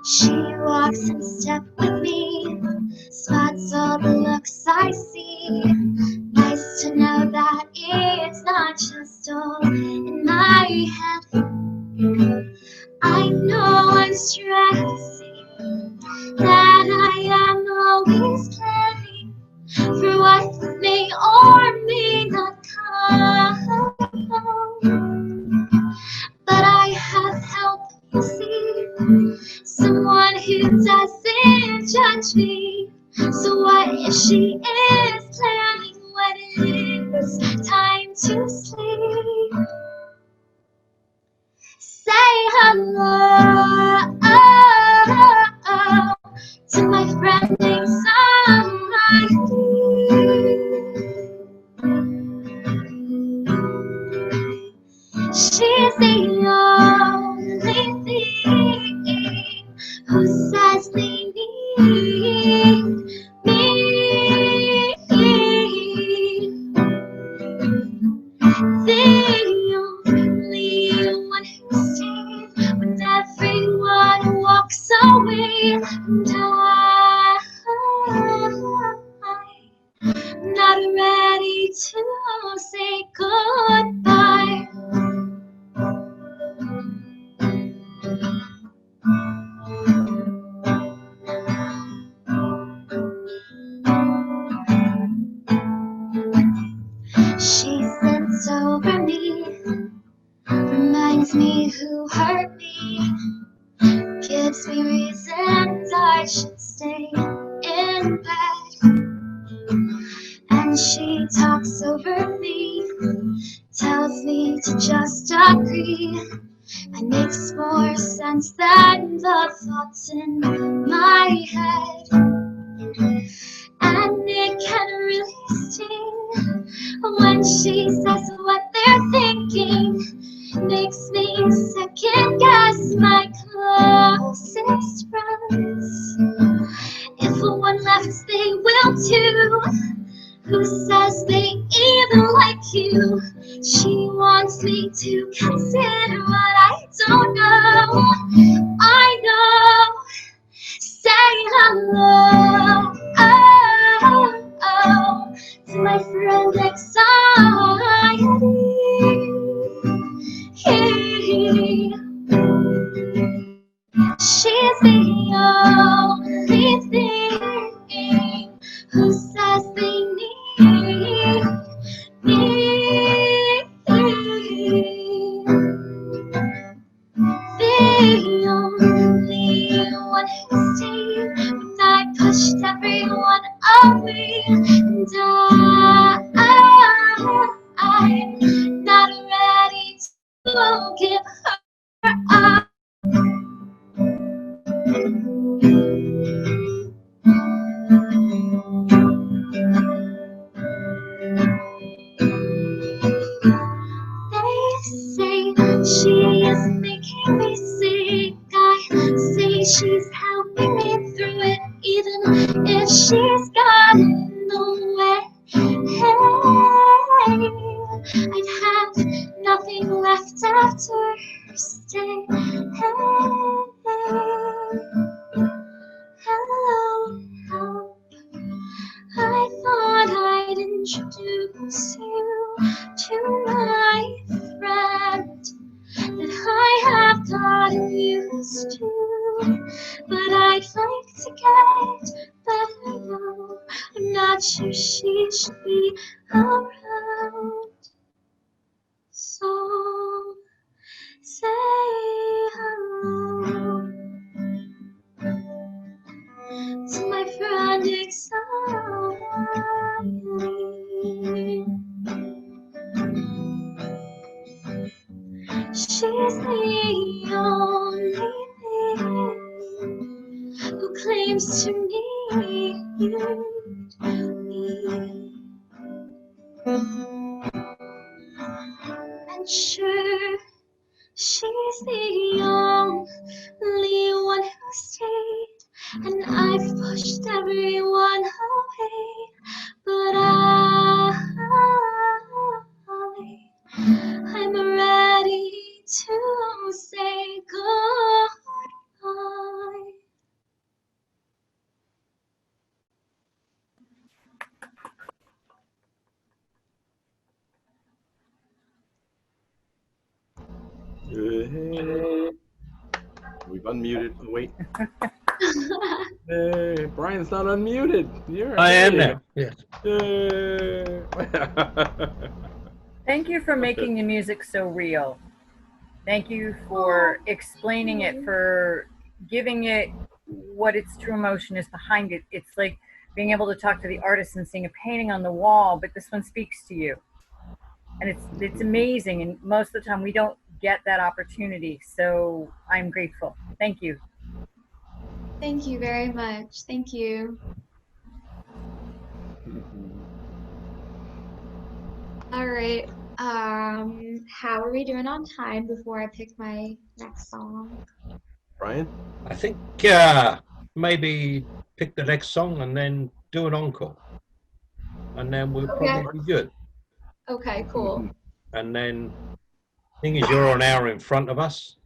[SPEAKER 3] She walks in step with me, spots all the looks I see. Nice to know that it's not just all in my head. I know I'm stressing, that I am always planning for what may or to sleep. Say hello to my friend anxiety. She's the only thing who says they need me. The only one who stays when everyone walks away, and I'm not ready to say goodbye. She sits over me, reminds me who hurt me, gives me reasons I should stay in bed. And she talks over me, tells me to just agree, and makes more sense than the thoughts in my head. And it can really sting when she says what they're thinking. Makes me second guess my closest friends. If one left, they will too. Who says they even like you? She wants me to consider what I don't know. I know. Say hello to my friend anxiety. She's the only thing who says they need me. The only one who stayed when I pushed everyone away, and I'm not ready to give her up. They say she is making me sick. I say she's helping me through it, even if she's gotten away. Hey, I'd have nothing left after her stay. Hello. I thought I'd introduce you to my friend that I have gotten used to, but I'd like to get better now. I'm not sure she should be around, so say hello to my friend anxiety. She's the only thing who claims to need me. And sure, she's the only one who stayed, and I've pushed everyone away, but I'm ready to say goodbye.
[SPEAKER 2] We've unmuted. Wait. Hey, Brian's not unmuted. You're
[SPEAKER 4] I am now. Yes.
[SPEAKER 2] Yay.
[SPEAKER 5] Thank you for making the music so real. Thank you for explaining it, for giving it what its true emotion is behind it. It's like being able to talk to the artist and seeing a painting on the wall, but this one speaks to you. and it's amazing. And most of the time, we don't get that opportunity. So I'm grateful. Thank you.
[SPEAKER 3] Thank you very much. Thank you. All right. How are we doing on time before I pick my next song?
[SPEAKER 2] Brian?
[SPEAKER 4] I think maybe pick the next song and then do an encore, and then we'll
[SPEAKER 3] Okay.
[SPEAKER 4] probably be good.
[SPEAKER 3] Okay, cool.
[SPEAKER 4] And then, thing is, you're an hour in front of us.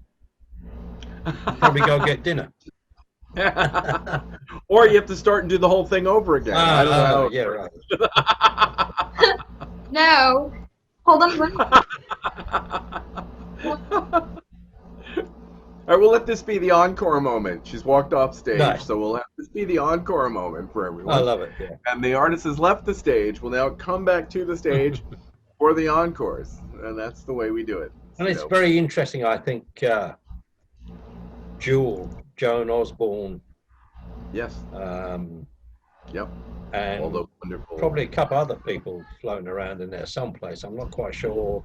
[SPEAKER 4] Probably go get dinner.
[SPEAKER 2] Or you have to start and do the whole thing over again. I don't know.
[SPEAKER 4] Yeah, right.
[SPEAKER 3] No. Hold on.
[SPEAKER 2] All right, we'll let this be the encore moment. She's walked off stage,
[SPEAKER 4] Nice.
[SPEAKER 2] so we'll have this be the encore moment for everyone.
[SPEAKER 4] I love it. Yeah.
[SPEAKER 2] And the artist has left the stage. Will now come back to the stage for the encores, and that's the way we do it.
[SPEAKER 4] And it's very interesting. I think Joan Osborne.
[SPEAKER 2] Yes. Yep.
[SPEAKER 4] And
[SPEAKER 2] all those wonderful.
[SPEAKER 4] Probably a couple other people floating around in there someplace. I'm not quite sure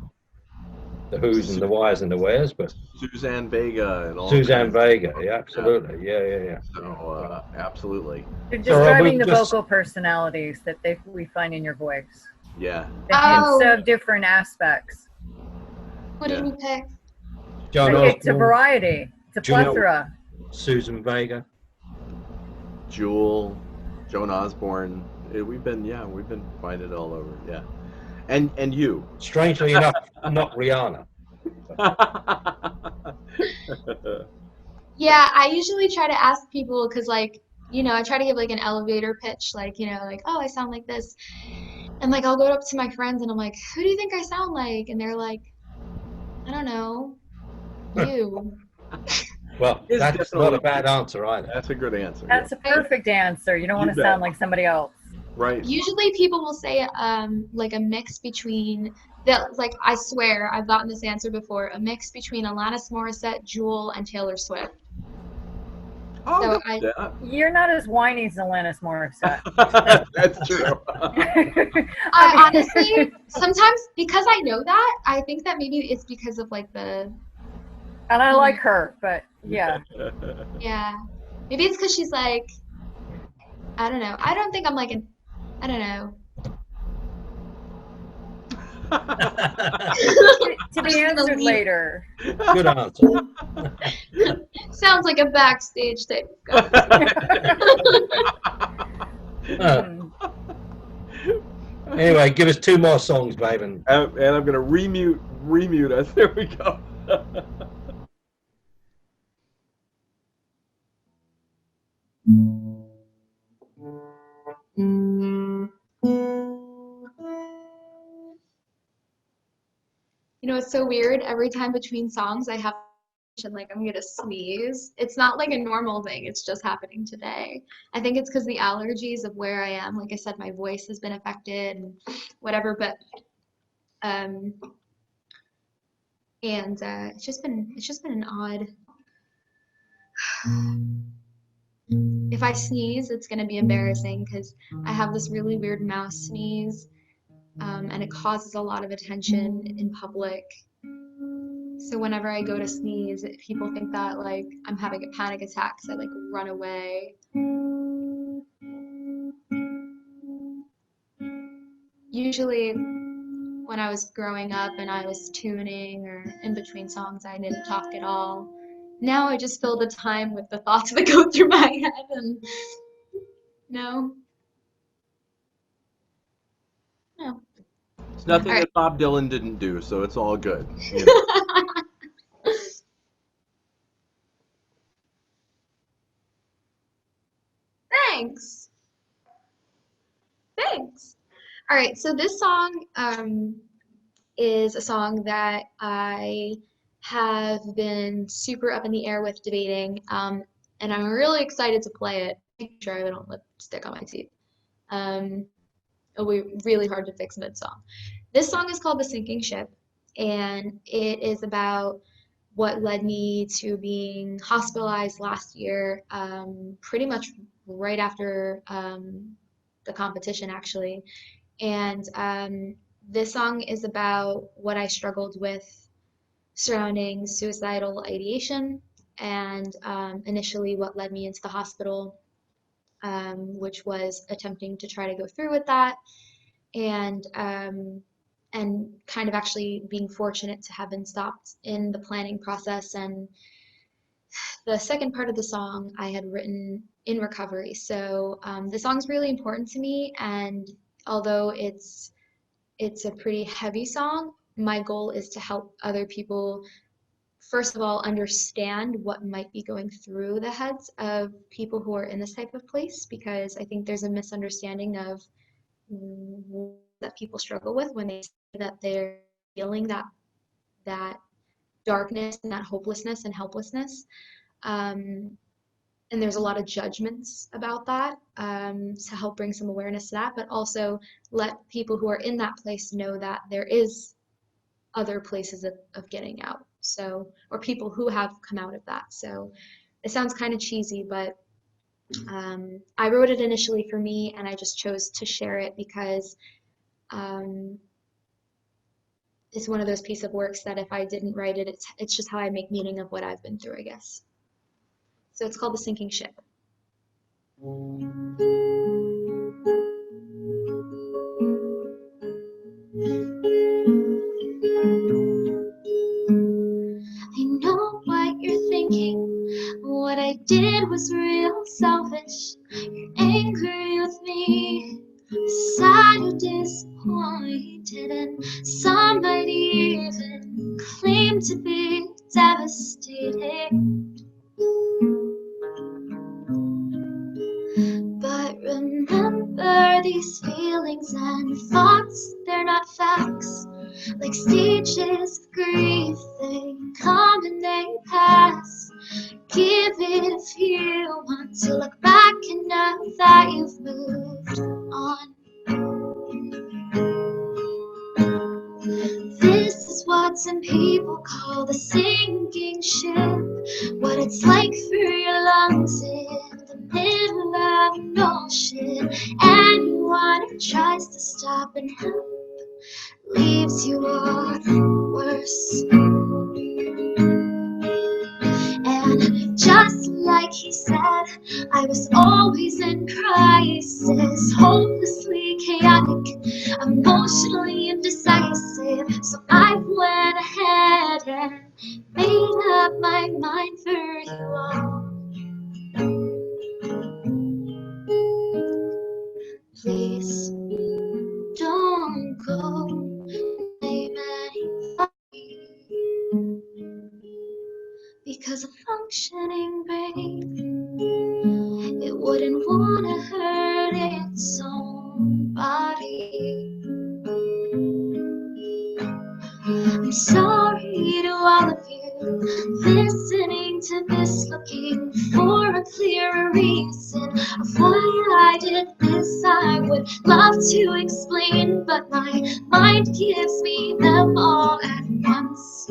[SPEAKER 4] the who's and the whys and the wheres, but
[SPEAKER 2] Suzanne Vega and all.
[SPEAKER 4] Suzanne Vega, yeah, absolutely, yeah.
[SPEAKER 2] So absolutely.
[SPEAKER 5] They're describing the vocal personalities that we find in your voice.
[SPEAKER 2] Yeah.
[SPEAKER 5] The hints of different aspects.
[SPEAKER 3] What did we pick?
[SPEAKER 5] It's a variety. It's a plethora.
[SPEAKER 4] Susan Vega.
[SPEAKER 2] Jewel, Joan Osborne. We've been finding it all over. Yeah. And you.
[SPEAKER 4] Strangely enough, not Rihanna.
[SPEAKER 3] Yeah, I usually try to ask people because, like, you know, I try to give like an elevator pitch, like, you know, like, oh, I sound like this. And like, I'll go up to my friends and I'm like, who do you think I sound like? And they're like, I don't know, you.
[SPEAKER 4] Well, that's not a bad answer either.
[SPEAKER 2] That's a good answer.
[SPEAKER 5] That's a perfect answer. You don't want to sound like somebody else.
[SPEAKER 2] Right.
[SPEAKER 3] Usually people will say like a mix between that, like, I swear I've gotten this answer before, a mix between Alanis Morissette, Jewel, and Taylor Swift.
[SPEAKER 2] Oh,
[SPEAKER 3] so
[SPEAKER 5] you're not as whiny as Alanis Morissette.
[SPEAKER 2] That's true.
[SPEAKER 3] I honestly, sometimes because I know that, I think that maybe it's because of like the.
[SPEAKER 5] And I like her, but yeah.
[SPEAKER 3] Yeah, maybe it's because she's like, I don't know. I don't think I'm like an. I don't know.
[SPEAKER 5] To be answered later.
[SPEAKER 4] Good answer.
[SPEAKER 3] Sounds like a backstage type.
[SPEAKER 4] Anyway, give us 2 more songs, babe, and
[SPEAKER 2] I'm gonna remute us. There we go.
[SPEAKER 3] You know, it's so weird. Every time between songs, I have like I'm gonna sneeze. It's not like a normal thing. It's just happening today. I think it's because the allergies of where I am. Like I said, my voice has been affected and whatever. But and it's just been an odd. If I sneeze, it's gonna be embarrassing because I have this really weird mouth sneeze. And it causes a lot of attention in public. So whenever I go to sneeze, people think that like I'm having a panic attack, so I like run away. Usually when I was growing up and I was tuning or in between songs, I didn't talk at all. Now I just fill the time with the thoughts that go through my head and no.
[SPEAKER 2] It's nothing that Bob Dylan didn't do, so it's all good. You know.
[SPEAKER 3] Thanks. All right, so this song is a song that I have been super up in the air with debating, and I'm really excited to play it. Make sure I don't lipstick on my teeth. It'll be really hard to fix mid-song. This song is called The Sinking Ship, and it is about what led me to being hospitalized last year, pretty much right after the competition, actually. And this song is about what I struggled with surrounding suicidal ideation and initially what led me into the hospital, which was attempting to try to go through with that, and kind of actually being fortunate to have been stopped in the planning process. And the second part of the song I had written in recovery. So the song's really important to me, and although it's a pretty heavy song, my goal is to help other people, first of all, understand what might be going through the heads of people who are in this type of place, because I think there's a misunderstanding of that people struggle with when they say that they're feeling that darkness and that hopelessness and helplessness. And there's a lot of judgments about that, to help bring some awareness to that, but also let people who are in that place know that there is other places of getting out. So, or people who have come out of that. So it sounds kind of cheesy, but I wrote it initially for me, and I just chose to share it because it's one of those pieces of works that if I didn't write it, it's just how I make meaning of what I've been through, I guess. So it's called The Sinking Ship. I know what you're thinking. What I did was real selfish. You're angry with me, sad or disappointed, and some might even claim to be devastated. But remember, these feelings and thoughts, they're not facts. Like stages of grief, they come and they pass. Give it a few months to look back and know that you've moved on. This is what some people call the sinking ship. What it's like for your lungs in the middle of an ocean. Anyone who tries to stop and help leaves you on worse. And just like he said, I was always in crisis, hopelessly chaotic, emotionally indecisive. So I went ahead and made up my mind for you all. Please don't go name anybody, because a functioning brain, it wouldn't want to hurt its own body. I'm sorry to all of you listening to this, looking for a clearer reason of why I did this. I would love to explain, but my mind gives me them all at once.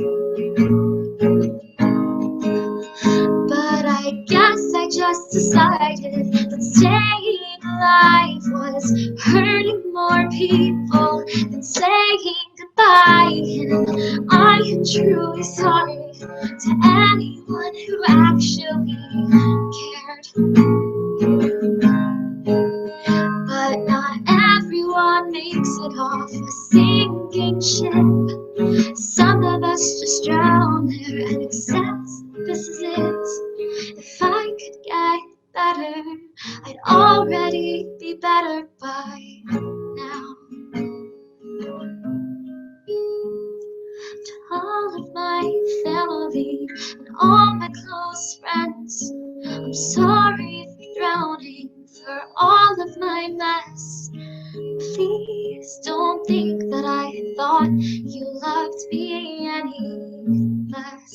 [SPEAKER 3] But I guess I just decided that staying alive was hurting more people than saying goodbye. And I am truly sorry to anyone who actually cared. But not everyone makes it off a sinking ship. Some of us just drown there and accept this is it. If I could get better, I'd already be better by now. To all of my family and all my close friends, I'm sorry for drowning, for all of my mess. Please don't think that I thought you loved me any less.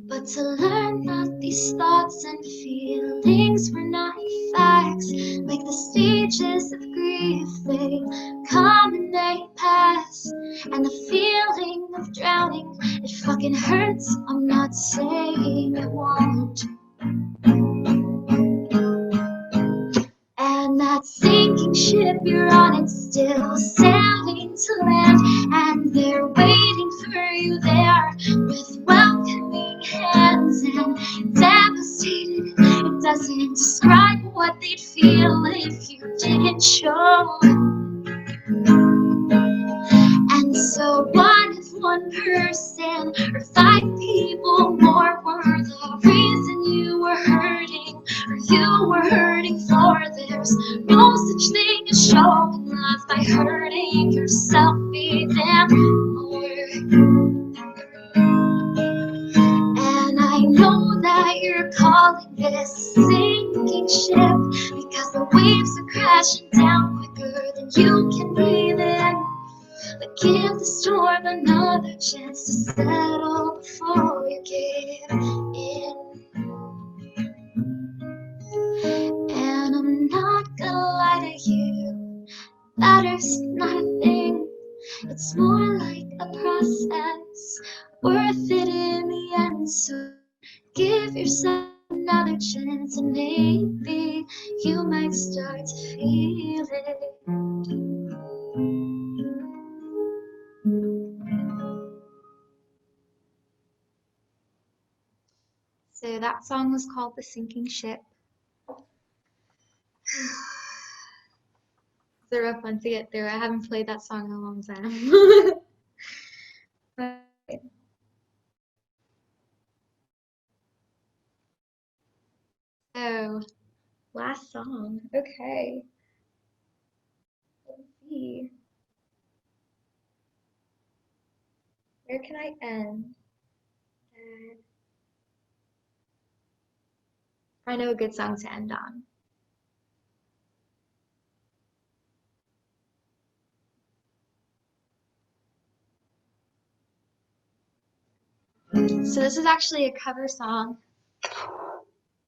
[SPEAKER 3] But to learn that these thoughts and feelings were not facts, like the stages of grief, they come and they pass, and the feeling drowning. It fucking hurts, I'm not saying it won't. And that sinking ship you're on, it's still sailing to land, and they're waiting for you there with welcoming hands. And devastated, it doesn't describe what they'd feel if you didn't show. And so what if one person or 5 people more were the reason you were hurting, or you were hurting for? There's no such thing as showing love by hurting yourself even more. And I know that you're calling this sinking ship because the waves are crashing down quicker than you can breathe in. But give the storm another chance to settle before you give in. And I'm not gonna lie to you, matter's not a thing. It's more like a process, worth it in the end. So give yourself another chance, and maybe you might start to feel it. So that song was called The Sinking Ship. It's a rough one to get through. I haven't played that song in a long time. So, last song. Okay. Let's see. Where can I end? I know a good song to end on. So this is actually a cover song.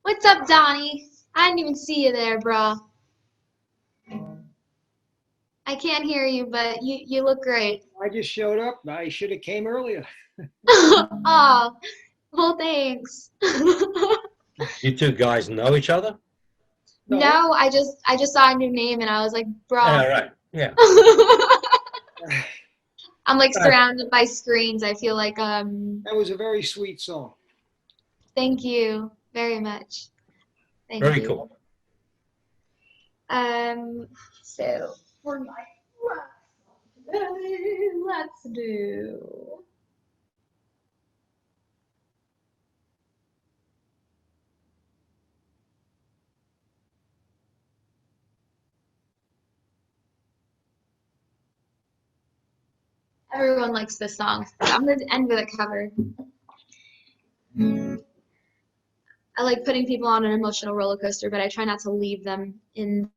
[SPEAKER 3] What's up, Donnie? I didn't even see you there, bro. I can't hear you, but you look great.
[SPEAKER 6] I just showed up. I should have came earlier.
[SPEAKER 3] Oh, well, thanks.
[SPEAKER 4] You two guys know each other?
[SPEAKER 3] No, I just saw a new name and I was like, bro.
[SPEAKER 4] Yeah, right. Yeah.
[SPEAKER 3] I'm like surrounded by screens. I feel like
[SPEAKER 6] That was a very sweet song.
[SPEAKER 3] Thank you very much. Thank
[SPEAKER 4] Very
[SPEAKER 3] you.
[SPEAKER 4] cool.
[SPEAKER 3] So for my last day, let's do. Everyone likes this song. So I'm going to end with a cover. I like putting people on an emotional roller coaster, but I try not to leave them in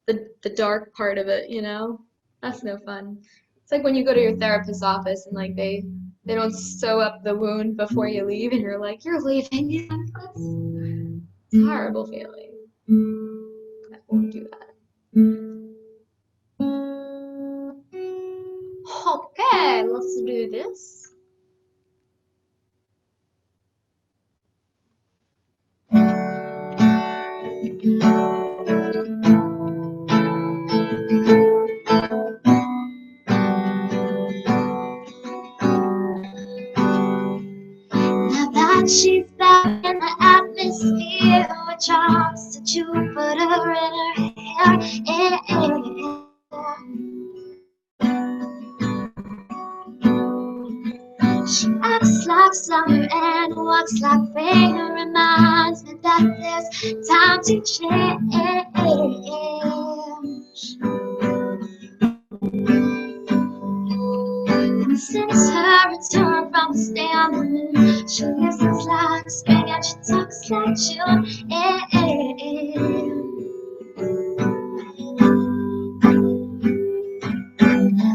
[SPEAKER 3] the dark part of it, you know? That's no fun. It's like when you go to your therapist's office and like they don't sew up the wound before you leave and you're like, you're leaving. It's a horrible feeling. I won't do that. Okay, let's do this. Now that she's back in the atmosphere, with drops to Jupiter in her hair. She acts like summer and walks like rain. Reminds me that there's time to change. And since her return from the stay on the moon, she listens like spring and she talks like June.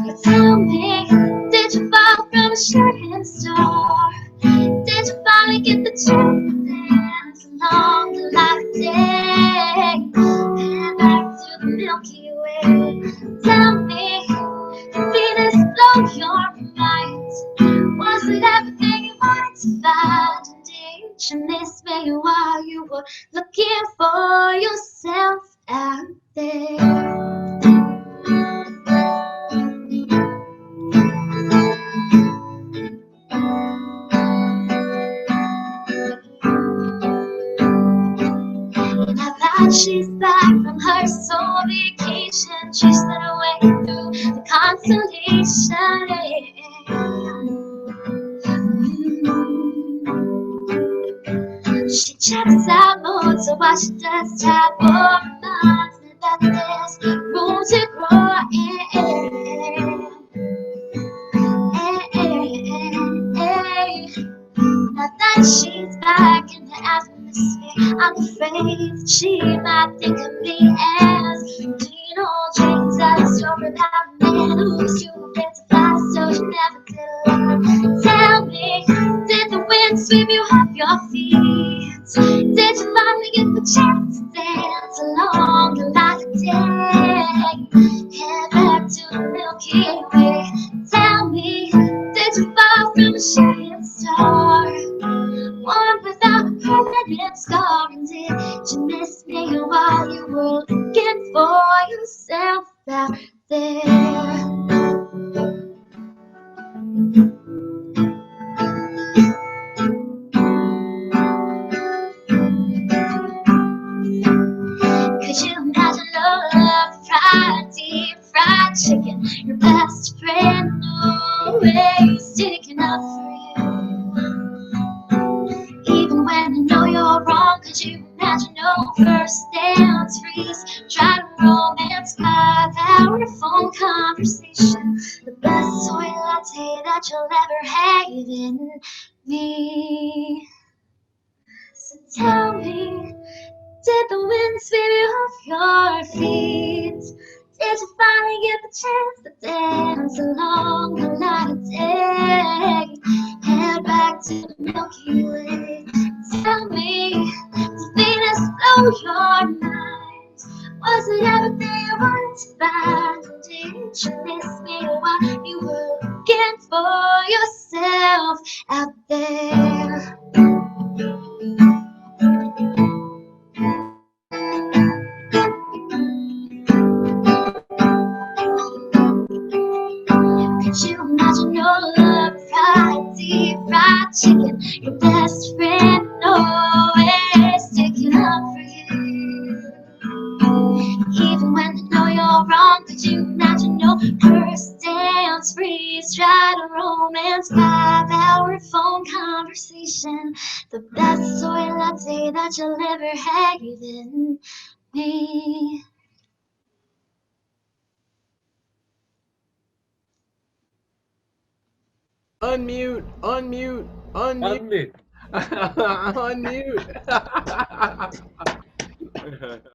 [SPEAKER 3] But tell me, did you fall from a shooting star? Did you finally get the truth? Dance along the light of day and back through the Milky Way. Tell me, did Venus blow your mind? you missed me while you were looking for yourself out there. Now that she's back from her sole vacation, she slid away through the constellation. She checks out modes, so while she does tap or reminds me that there's room to grow. Now that she's back in the atmosphere, I'm afraid that she might think of me as clean old dreams that a story about a man who's too afraid to fly, so she never did learn. Tell me, did the wind sweep you off your feet? Did you finally get the chance to dance along the light of day? Head back to the Milky Way. Tell me, did you fall from a shooting star? One without a permanent scar. And did you miss me while you were looking for yourself out there? Could you imagine love, fried deep fried chicken? Your best friend always sticking up for you. Even when you know you're wrong, could you imagine no first dance freeze? Try to romance 5-hour phone conversation. The best soy latte that you'll ever have in me. So tell me, did the wind sweep you off your feet? Did you finally get the chance to dance along the light of day? Head back to the Milky Way. Tell me, did Venus blow your mind? Was it everything you wanted to find? Or did you miss me while you were looking for yourself out there? Could you imagine your love, fried deep fried chicken? Your best friend always sticking up for you. Even when you know you're wrong, could you imagine no first dance freeze? Try to romance 5-hour phone conversation. The best soy latte that you'll ever have in me.
[SPEAKER 2] Unmute, unmute, unmute,
[SPEAKER 4] Unmute.
[SPEAKER 2] unmute.